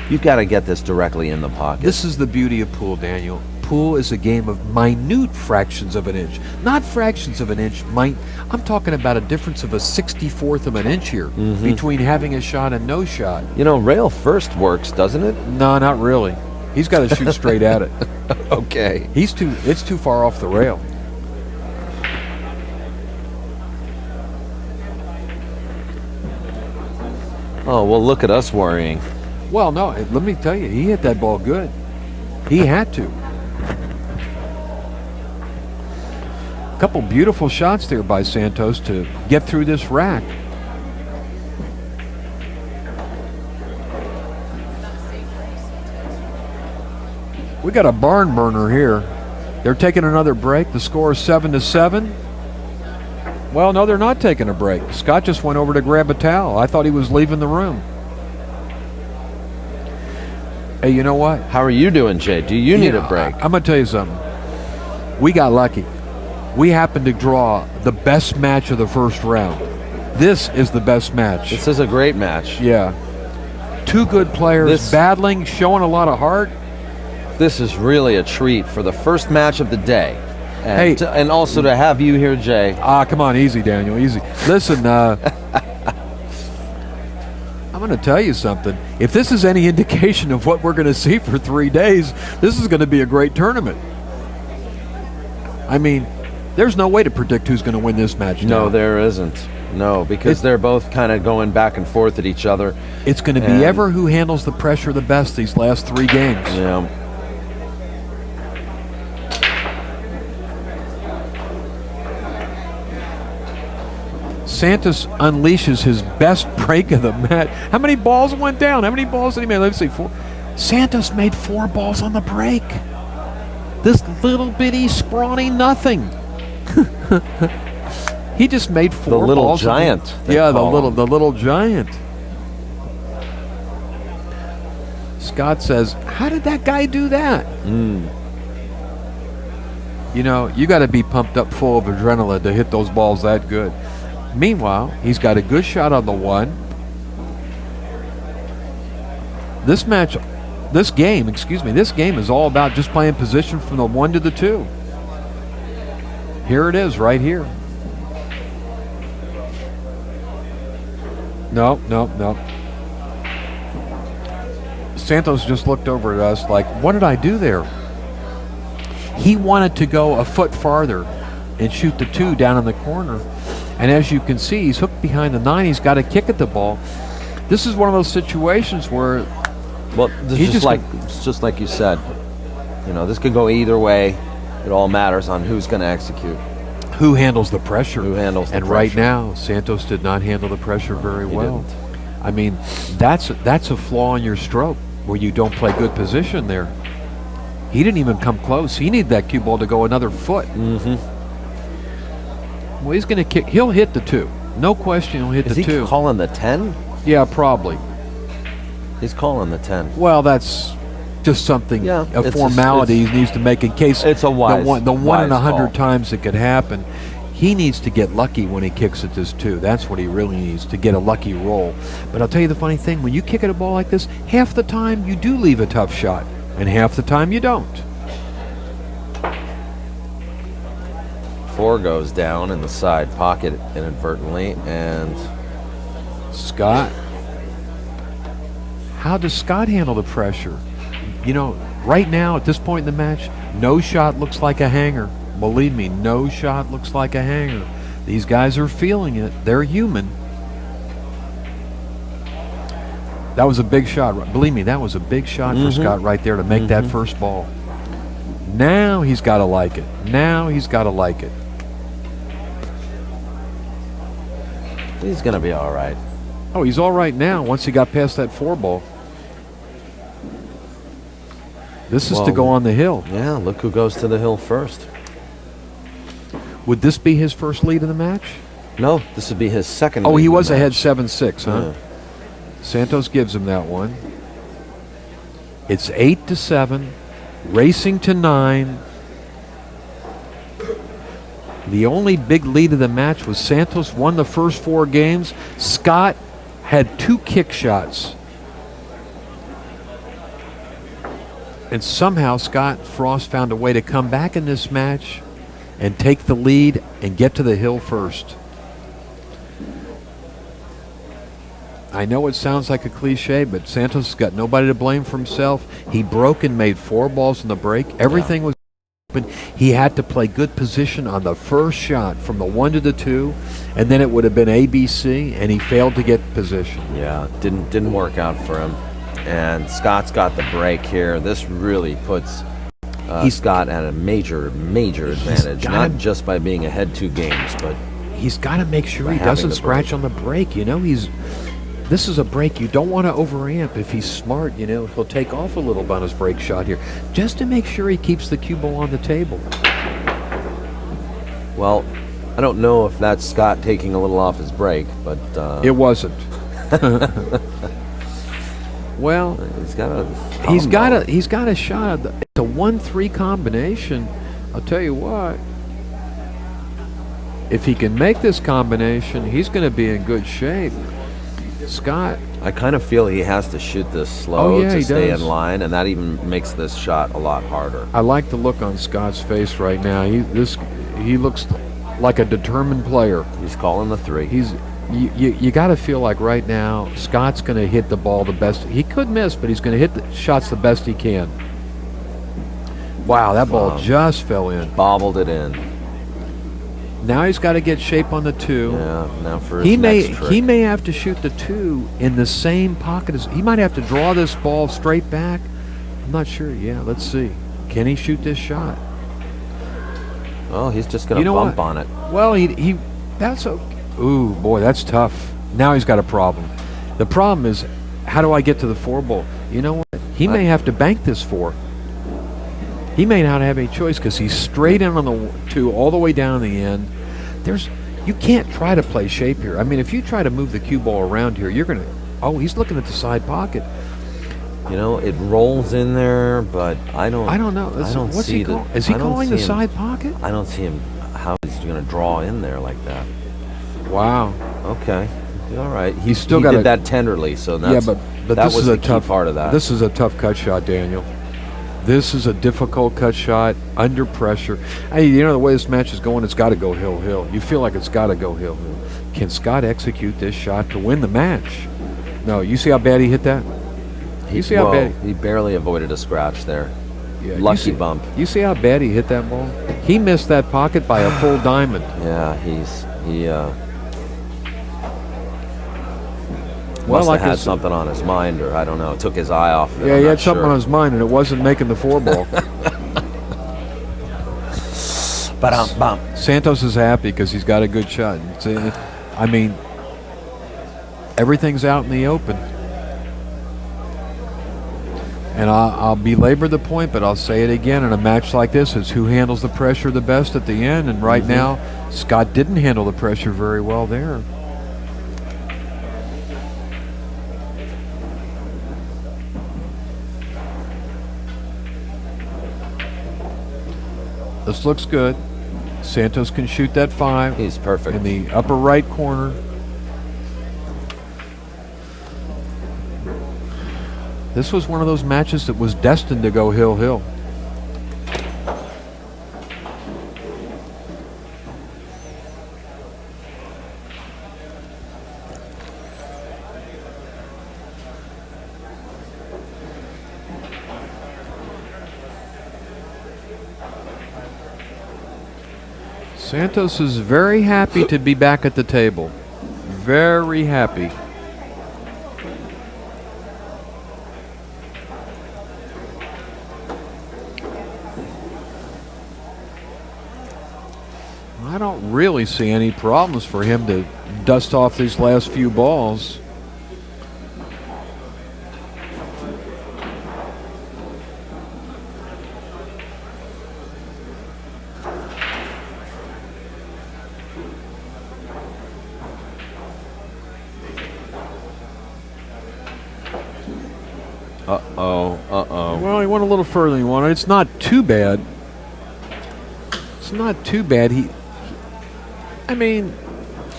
You've got to get this directly in the pocket. This is the beauty of pool, Daniel. Pool is a game of minute fractions of an inch, not fractions of an inch. I'm talking about a difference of a 64th of an inch here between having a shot and no shot. You know, rail first works, doesn't it? No, not really. He's got to shoot straight at it. Okay. It's too far off the rail. Oh, well, look at us worrying. Well, no, let me tell you, he hit that ball good. He had to. A couple beautiful shots there by Santos to get through this rack. We got a barn burner here. They're taking another break. The score is 7-7. Well, no, they're not taking a break. Scott just went over to grab a towel. I thought he was leaving the room. Hey, you know what? How are you doing, Jay? Do you need a break? I'm going to tell you something. We got lucky. We happened to draw the best match of the first round. This is the best match. This is a great match. Yeah. Two good players battling, showing a lot of heart. This is really a treat for the first match of the day. And, Hey. and also to have you here, Jay. Come on, easy, Daniel, easy. Listen, I'm going to tell you something. If this is any indication of what we're going to see for 3 days, this is going to be a great tournament. I mean, there's no way to predict who's going to win this match. No, now. there isn't. No, because they're both kind of going back and forth at each other. It's going to be ever who handles the pressure the best these last 3 games. Yeah. Santos unleashes his best break of the match. How many balls went down? How many balls did he make? Let's see, 4. Santos made 4 balls on the break. This little bitty scrawny nothing. He just made 4 balls. The little giant. Yeah, the little giant. Scott says, "How did that guy do that?" You know, you got to be pumped up full of adrenaline to hit those balls that good. Meanwhile, he's got a good shot on the 1. This game is all about just playing position from the 1 to the 2. Here it is, right here. No. Santos just looked over at us like, what did I do there? He wanted to go a foot farther and shoot the 2 down in the corner. And as you can see, he's hooked behind the 9. He's got to kick at the ball. This is one of those situations where, well, it's just like you said. You know, this could go either way. It all matters on who's going to execute. Who handles the pressure? And right now, Santos did not handle the pressure very well. Didn't. I mean, that's a flaw in your stroke where you don't play good position there. He didn't even come close. He needed that cue ball to go another foot. Well, he's going to kick. He'll hit the 2. No question he'll hit the 2. Is he calling the 10? Yeah, probably. He's calling the 10. Well, that's just something, a it's formality he needs to make in case it's a wise, the one in 100 call. times it could happen. He needs to get lucky when he kicks at this 2. That's what he really needs, to get a lucky roll. But I'll tell you the funny thing, when you kick at a ball like this, half the time you do leave a tough shot, and half the time you don't. 4 goes down in the side pocket inadvertently, and Scott. How does Scott handle the pressure? You know, right now at this point in the match, no shot looks like a hanger. Believe me, no shot looks like a hanger. These guys are feeling it. They're human. That was a big shot. Believe me, that was a big shot for Scott right there to make that first ball. Now he's got to like it. He's going to be all right. Oh, he's all right now once he got past that 4-ball. This is to Well, go on the hill. Yeah, look who goes to the hill first. Would this be his first lead of the match? No, this would be his second. Oh, lead he in the was ahead match. 7-6, huh? Yeah. Santos gives him that one. It's 8-7, racing to 9. The only big lead of the match was Santos won the first 4 games. Scott had 2 kick shots. And somehow Scott Frost found a way to come back in this match and take the lead and get to the hill first. I know it sounds like a cliche, but Santos has got nobody to blame for himself. He broke and made 4 balls in the break. Everything was open. He had to play good position on the first shot from the 1 to the 2, and then it would have been ABC, and he failed to get position. Yeah, didn't work out for him. And Scott's got the break here. This really puts Scott at a major advantage, gotta- not just by being ahead 2 games, but He's got to make sure By he having doesn't the scratch break. on the break. You know, this is a break you don't want to overamp. If he's smart, you know, he'll take off a little on his break shot here, just to make sure he keeps the cue ball on the table. well, I don't know if that's Scott taking a little off his break, but It wasn't. Well, he's got a shot. It's a 1-3 combination. I'll tell you what. If he can make this combination, he's going to be in good shape. Scott, I kind of feel he has to shoot this slow Oh, yeah, to he stay does. in line, and that even makes this shot a lot harder. I like the look on Scott's face right now. He looks like a determined player. He's calling the 3. You got to feel like right now Scott's going to hit the ball the best. He could miss, but he's going to hit the shots the best he can. Wow, that ball just fell in. Bobbled it in. Now he's got to get shape on the 2. Yeah, now for his next trick. He may have to shoot the 2 in the same pocket as he might have to draw this ball straight back. I'm not sure. Yeah, let's see. Can he shoot this shot? Oh, he's just going to You know bump what? on it. Well, that's okay. Ooh, boy, that's tough. Now he's got a problem. The problem is, how do I get to the 4-ball? You know what? He may have to bank this 4. He may not have any choice because he's straight in on the 2 all the way down the end. You can't try to play shape here. I mean, if you try to move the cue ball around here, you're going to. Oh, he's looking at the side pocket. You know, it rolls in there, but I don't know. I don't What's see he calling? Is he I don't calling the see him- side pocket? I don't see him how he's going to draw in there like that. Wow. Okay. All right. He's still he got did a- that tenderly, so that's but that this was is the a key tough part of that. This is a tough cut shot, Daniel. This is a difficult cut shot under pressure. Hey, you know the way this match is going, it's got to go hill. You feel like it's got to go hill. Can Scott execute this shot to win the match? No. You see how bad he hit that? You see how bad? He barely avoided a scratch there. Yeah, Lucky bump. You see how bad he hit that ball? He missed that pocket by a full diamond. Yeah, he Well, must like have I had said- something on his mind, or I don't know, took his eye off of it. Yeah, I'm he not had something sure. on his mind, and it wasn't making the 4-ball. Ba-dum-bum. Santos is happy because he's got a good shot. I mean, everything's out in the open. And I'll belabor the point, but I'll say it again. In a match like this, is who handles the pressure the best at the end. And right now, Scott didn't handle the pressure very well there. This looks good. Santos can shoot that 5 He's perfect. in the upper right corner. This was one of those matches that was destined to go hill. Santos is very happy to be back at the table. Very happy. I don't really see any problems for him to dust off these last few balls. Well, he went a little further than he wanted. It's not too bad. It's not too bad. I mean,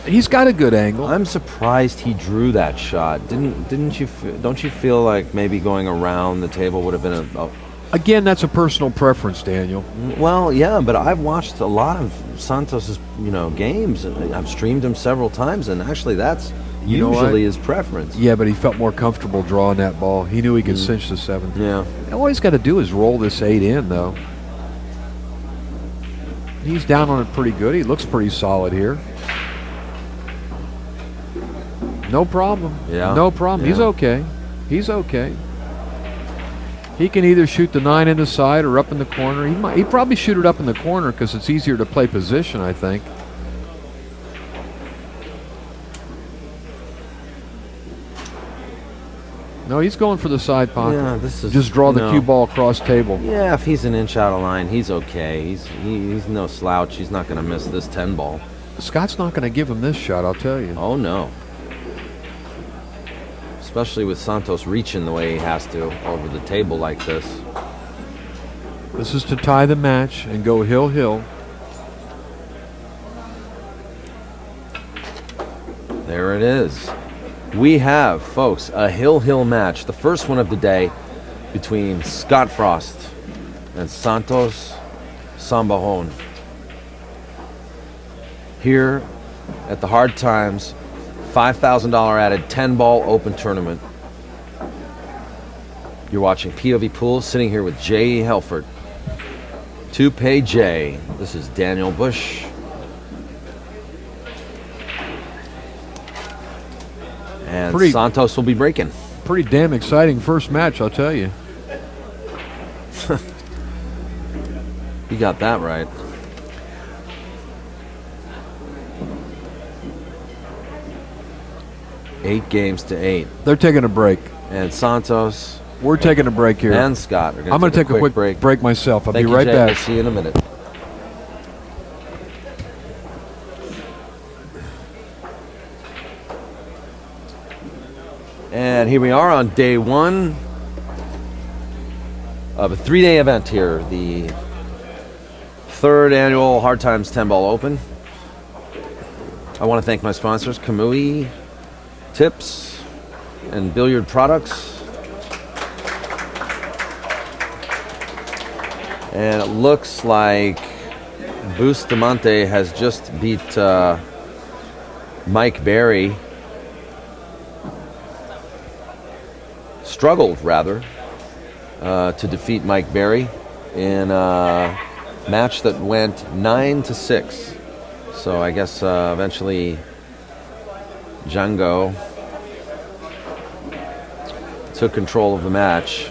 he's got a good angle. I'm surprised he drew that shot. Don't you feel like maybe going around the table would have been a Again, that's a personal preference, Daniel. Well, yeah, but I've watched a lot of Santos's, games. I've streamed him several times, and actually that's usually his preference. Yeah, but he felt more comfortable drawing that ball. He knew he could cinch the 7th. Yeah. And all he's got to do is roll this 8 in, though. He's down on it pretty good. He looks pretty solid here. No problem. Yeah. No problem. Yeah. He's okay. He's okay. He can either shoot the 9 in the side or up in the corner. He'd probably shoot it up in the corner because it's easier to play position, I think. No, he's going for the side pocket. Yeah, this is just draw the cue ball across table. Yeah, if he's an inch out of line, he's okay. He's no slouch. He's not going to miss this 10 ball. Scott's not going to give him this shot, I'll tell you. Oh no. Especially with Santos reaching the way he has to over the table like this. This is to tie the match and go hill-hill. There it is. We have, folks, a hill-hill match. The first one of the day between Scott Frost and Santos Sambajon. Here at the Hard Times $5,000 added 10-ball open tournament. You're watching POVPOOL, sitting here with Jay Helfert. Toupee Jay. This is Daniel Busch. And Santos will be breaking. Pretty damn exciting first match, I'll tell you. You got that right. Eight games to 8. They're taking a break. And Santos. We're taking a break here. And Scott are I'm going to take a quick break myself. I'll be right back. We'll see you in a minute. And here we are on day 1 of a 3-day event here. The 3rd annual Hard Times 10-Ball Open. I want to thank my sponsors, Kamui Tips and Billiard Products. And it looks like Bustamante has just beat Mike Berry. Struggled, rather, to defeat Mike Berry in a match that went 9-6. So I guess eventually Django took control of the match.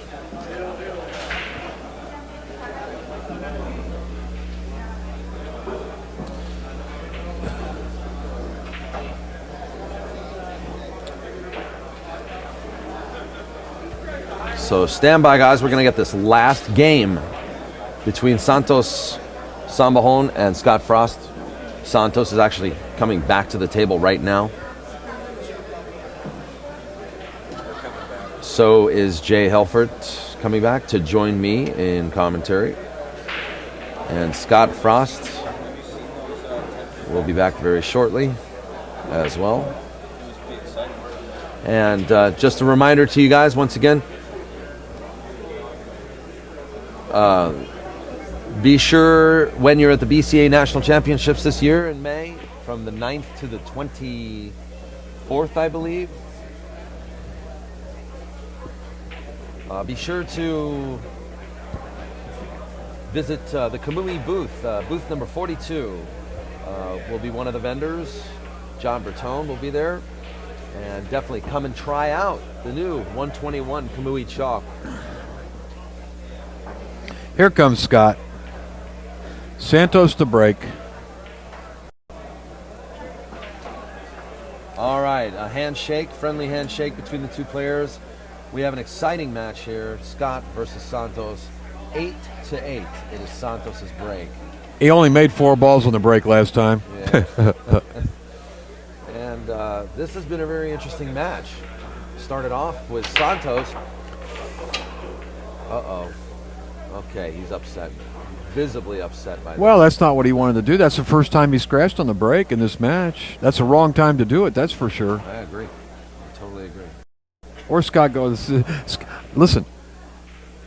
So stand by, guys. We're going to get this last game between Santos Sambajon and Scott Frost. Santos is actually coming back to the table right now. So is Jay Helfert coming back to join me in commentary. And Scott Frost will be back very shortly as well. And just a reminder to you guys, once again, be sure when you're at the BCA National Championships this year in May, from the 9th to the 24th, I believe. Be sure to visit the Kamui booth, booth number 42. Will be one of the vendors. John Bertone will be there. And definitely come and try out the new 121 Kamui chalk. Here comes Scott. Santos to break. All right, a handshake, friendly handshake between the two players. We have an exciting match here. Scott versus Santos. 8-8. It is Santos's break. He only made 4 balls on the break last time. Yeah. And this has been a very interesting match. Started off with Santos. Uh-oh. Okay, he's upset. Visibly upset by Well, this. that's not what he wanted to do. That's the first time he scratched on the break in this match. That's the wrong time to do it, that's for sure. I agree. I totally agree. Or Scott goes, listen,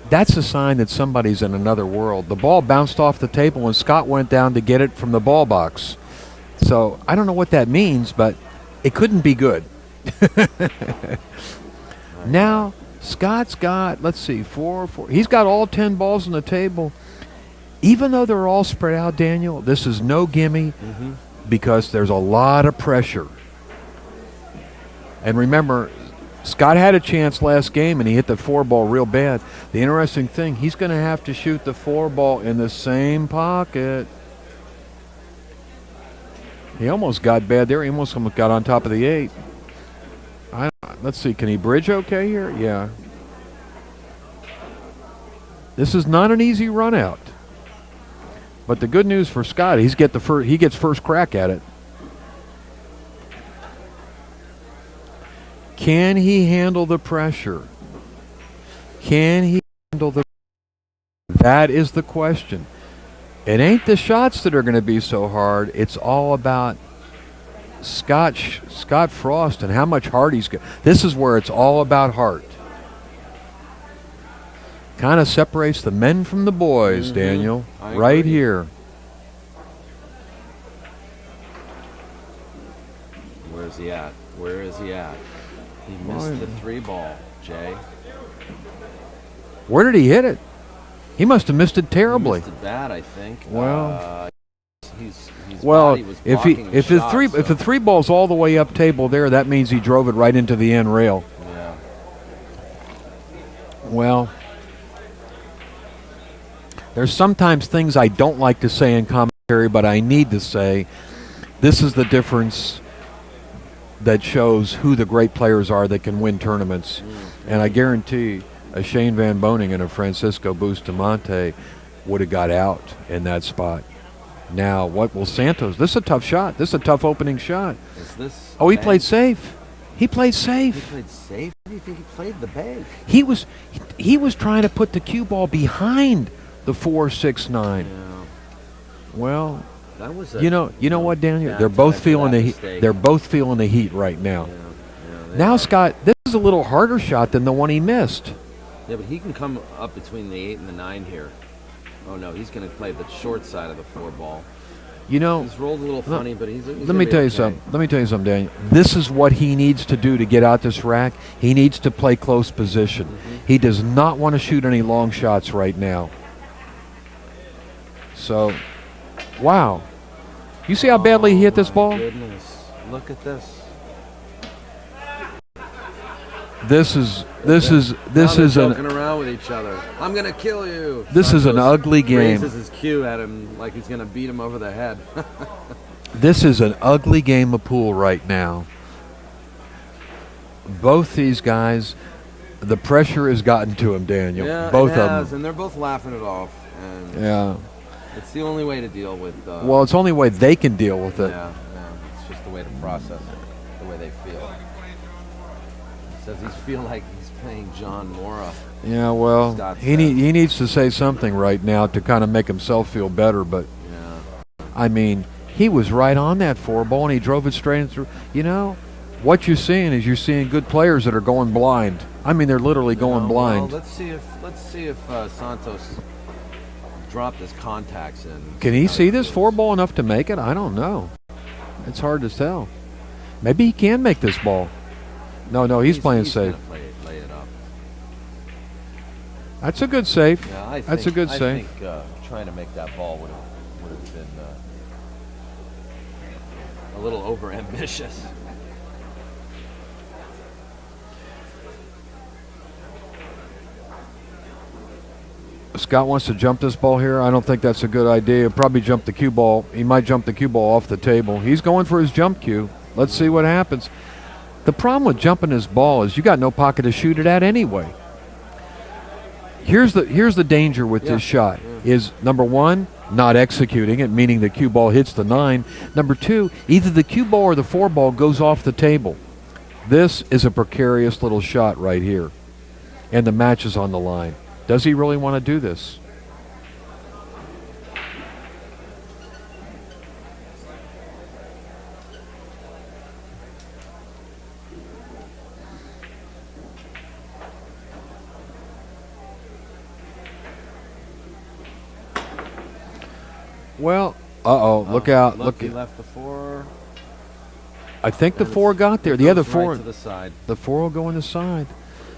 that's a sign that somebody's in another world. The ball bounced off the table and Scott went down to get it from the ball box. So I don't know what that means, but it couldn't be good. Now, Scott's got, let's see, 4. He's got all 10 balls on the table. Even though they're all spread out, Daniel, this is no gimme because there's a lot of pressure. And remember, Scott had a chance last game and he hit the 4 ball real bad. The interesting thing, he's going to have to shoot the 4 ball in the same pocket. He almost got bad there. He almost got on top of the 8. Let's see, can he bridge okay here? Yeah. This is not an easy run out. But the good news for Scott, he gets first crack at it. Can he handle the pressure? Can he handle the That is the question. It ain't the shots that are going to be so hard. It's all about Scott Frost and how much heart he's got. This is where it's all about heart. Kind of separates the men from the boys, Daniel. I Right agree. here. Where's he at? Where is he at? He missed the 3 ball, Jay. Where did he hit it? He must have missed it terribly. He missed it bad, I think. Well, his well, body was if blocking the the shot, if the 3 ball's all the way up table there, that means he drove it right into the end rail. Yeah. Well, there's sometimes things I don't like to say in commentary, but I need to say. This is the difference that shows who the great players are that can win tournaments. And I guarantee a Shane Van Boening and a Francisco Bustamante would have got out in that spot. Now, what will Santos? This is a tough shot. This is a tough opening shot. Is this Oh, he bank? played safe. He played He safe. played safe? How do you think he played the bank? He was trying to put the cue ball behind the 4-6-9. Yeah. Well, That was you know what, Daniel? bad They're both time for feeling that the heat. mistake. They're both feeling the heat right now. They Now, are. Scott, this is a little harder shot than the one he missed. Yeah, but he can come up between the 8 and the 9 here. Oh no, he's going to play the short side of the 4 ball. You know, He's rolled a little funny, but he's let gonna me be tell you okay. something. Let me tell you something, Daniel. This is what he needs to do to get out this rack. He needs to play close position. He does not want to shoot any long shots right now. So, wow. You see how badly he hit this My ball? Goodness, look at this. This is Now they're an joking around with each other. I'm gonna kill you. This is an Santos ugly game. Raises his cue at him like he's gonna beat him over the head. This is an ugly game of pool right now. Both these guys, the pressure has gotten to them, Daniel. Yeah, Both it of has, them. and they're both laughing it off. And Yeah. it's the only way to deal with. Well, it's the only way they can deal with it. yeah, it's just the way to process it, the way they feel. He says he's feel like he's playing John Mora. Yeah, well, Scott he said. he needs to say something right now to kind of make himself feel better. But Yeah. I mean, he was right on that 4 ball and he drove it straight in through. You know, what you're seeing is you're seeing good players that are going blind. I mean, they're literally going blind. Well, let's see if Santos dropped his contacts in. Can he see this 4 ball enough to make it? I don't know. It's hard to tell. Maybe he can make this ball. No, he's playing safe. Gonna lay it up. That's a good save. Yeah, I That's think, a good I save. think trying to make that ball would have been a little over ambitious. Scott wants to jump this ball here. I don't think that's a good idea. He'll probably jump the cue ball. He might jump the cue ball off the table. He's going for his jump cue. Let's see what happens. The problem with jumping this ball is you got no pocket to shoot it at anyway. Here's the danger with this shot is, number one, not executing it, meaning the cue ball hits the 9. Number two, either the cue ball or the 4 ball goes off the table. This is a precarious little shot right here. And the match is on the line. Does he really want to do this? Well, look out. Look, he left the 4. I think the 4 got there. The other 4. Right to the side. The 4 will go on the side.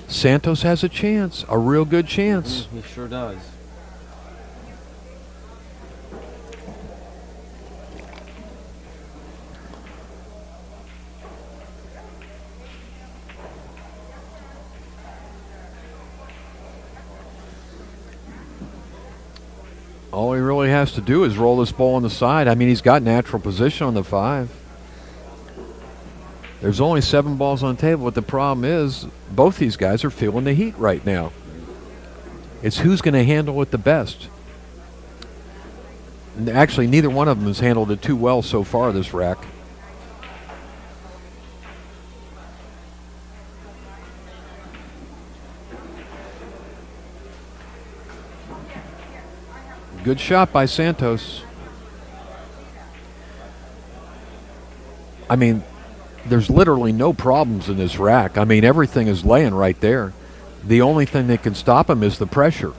Santos has a chance, a real good chance. He sure does. All he really has to do is roll this ball on the side. I mean, he's got natural position on the 5. There's only 7 balls on the table, but the problem is both these guys are feeling the heat right now. It's who's going to handle it the best. And actually, neither one of them has handled it too well so far, this rack. Good shot by Santos. I mean, there's literally no problems in this rack. I mean, everything is laying right there. The only thing that can stop him is the pressure.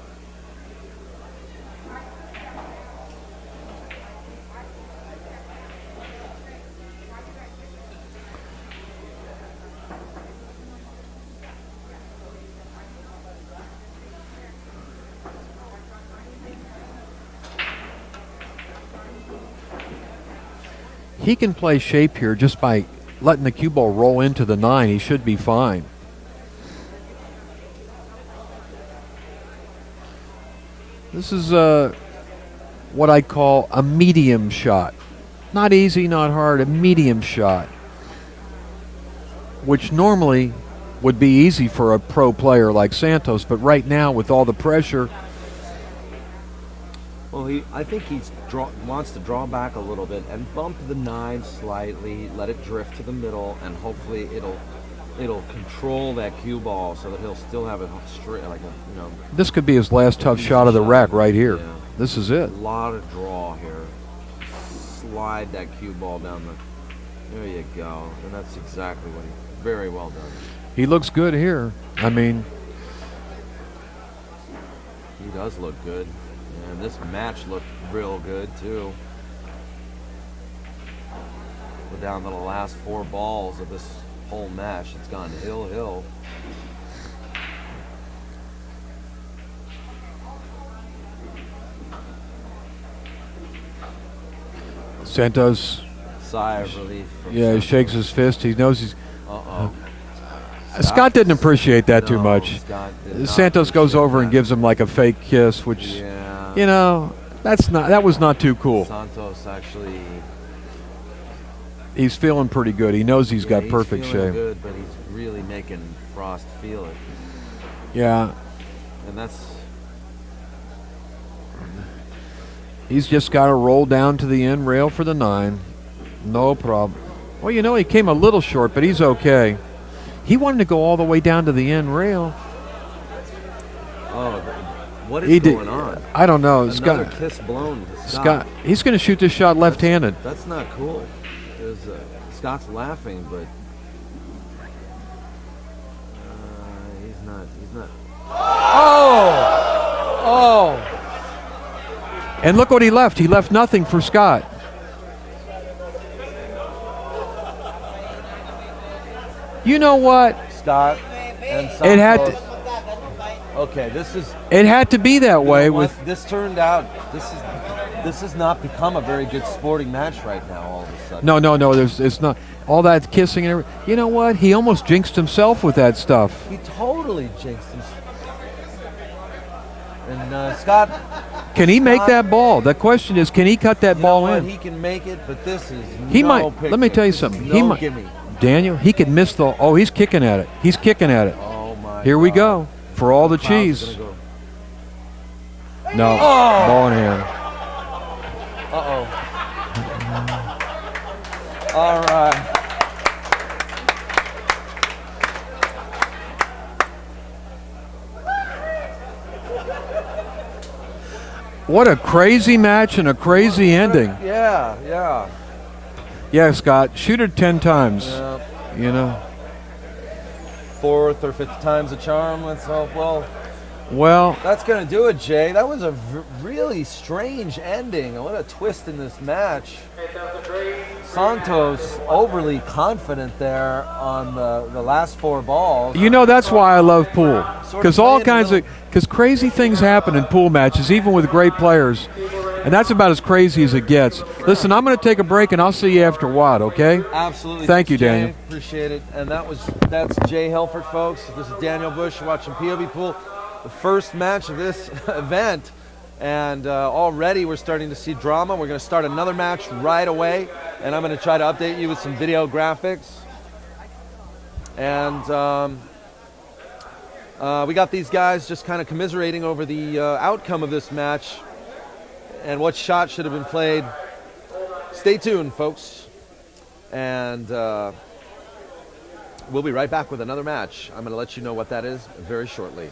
He can play shape here just by letting the cue ball roll into the 9. He should be fine. This is what I call a medium shot. Not easy, not hard, a medium shot. Which normally would be easy for a pro player like Santos, but right now with all the pressure. Well, I think he wants to draw back a little bit and bump the 9 slightly, let it drift to the middle, and hopefully it'll control that cue ball so that he'll still have it straight, like a This could be his last tough shot of the rack right here. Yeah. This is it. A lot of draw here. Slide that cue ball down the. There you go, and that's exactly what he. Very well done. He looks good here. I mean, he does look good. And this match looked real good, too. We're down to the last 4 balls of this whole match. It's gone hill. Santos. Sigh of relief. Yeah, he shakes his fist. He knows he's. Uh-oh. Scott didn't appreciate that too No, much. Scott did not Santos goes appreciate over that. and gives him like a fake kiss, which, Yeah. you know, that was not too cool. Santos actually. He's feeling pretty good. He knows he's got He's perfect feeling shape. good, but he's really making Frost feel it. Yeah, And that's. he's just got to roll down to the end rail for the 9. No problem. Well, you know, he came a little short, but he's okay. He wanted to go all the way down to the end rail. Oh, what is going on? I don't know. Another kiss blown to Scott, he's going to shoot this shot left-handed. That's not cool. Scott's laughing, but he's not. Oh! And look what he left. He left nothing for Scott. You know what? Scott and Santos. It had to, Okay, this is. it had to be that You way know what? with This turned out. This has not become a very good sporting match right now. All of a sudden. No, it's not all that kissing and everything. You know what? He almost jinxed himself with that stuff. He totally jinxed himself. And Scott Can he make that ball? The question is, can he cut that You ball know what? in? He can make it, but this is He no might. picnic. Let me tell you This is something. No He might. gimme. Daniel, he could miss the. Oh, he's kicking at it. He's kicking at it. Oh my. Here we God. go for all the Cloud's cheese. gonna go. No, Oh! ball in hand. Uh-oh. All right. What a crazy match and a crazy ending. Yeah, yeah. Yeah, Scott, shoot it 10 times. Yeah. You know. Fourth or fifth time's a charm. Let's hope. Well, That's going to do it, Jay. That was a really strange ending. What a twist in this match. Santos overly confident there on the last 4 balls. you know that's why I love pool. Sort Because of all playing kinds a of because crazy things happen in pool matches, even with great players, and that's about as crazy as it gets. Listen, I'm going to take a break, and I'll see you after Watt. Okay? Absolutely. Thank you, Jay. Daniel. Appreciate it. And that's Jay Helfert, folks. This is Daniel Busch watching POVPOOL, the first match of this event. And already we're starting to see drama. We're going to start another match right away. And I'm going to try to update you with some video graphics. And we got these guys just kind of commiserating over the outcome of this match and what shot should have been played. Stay tuned, folks. And we'll be right back with another match. I'm going to let you know what that is very shortly.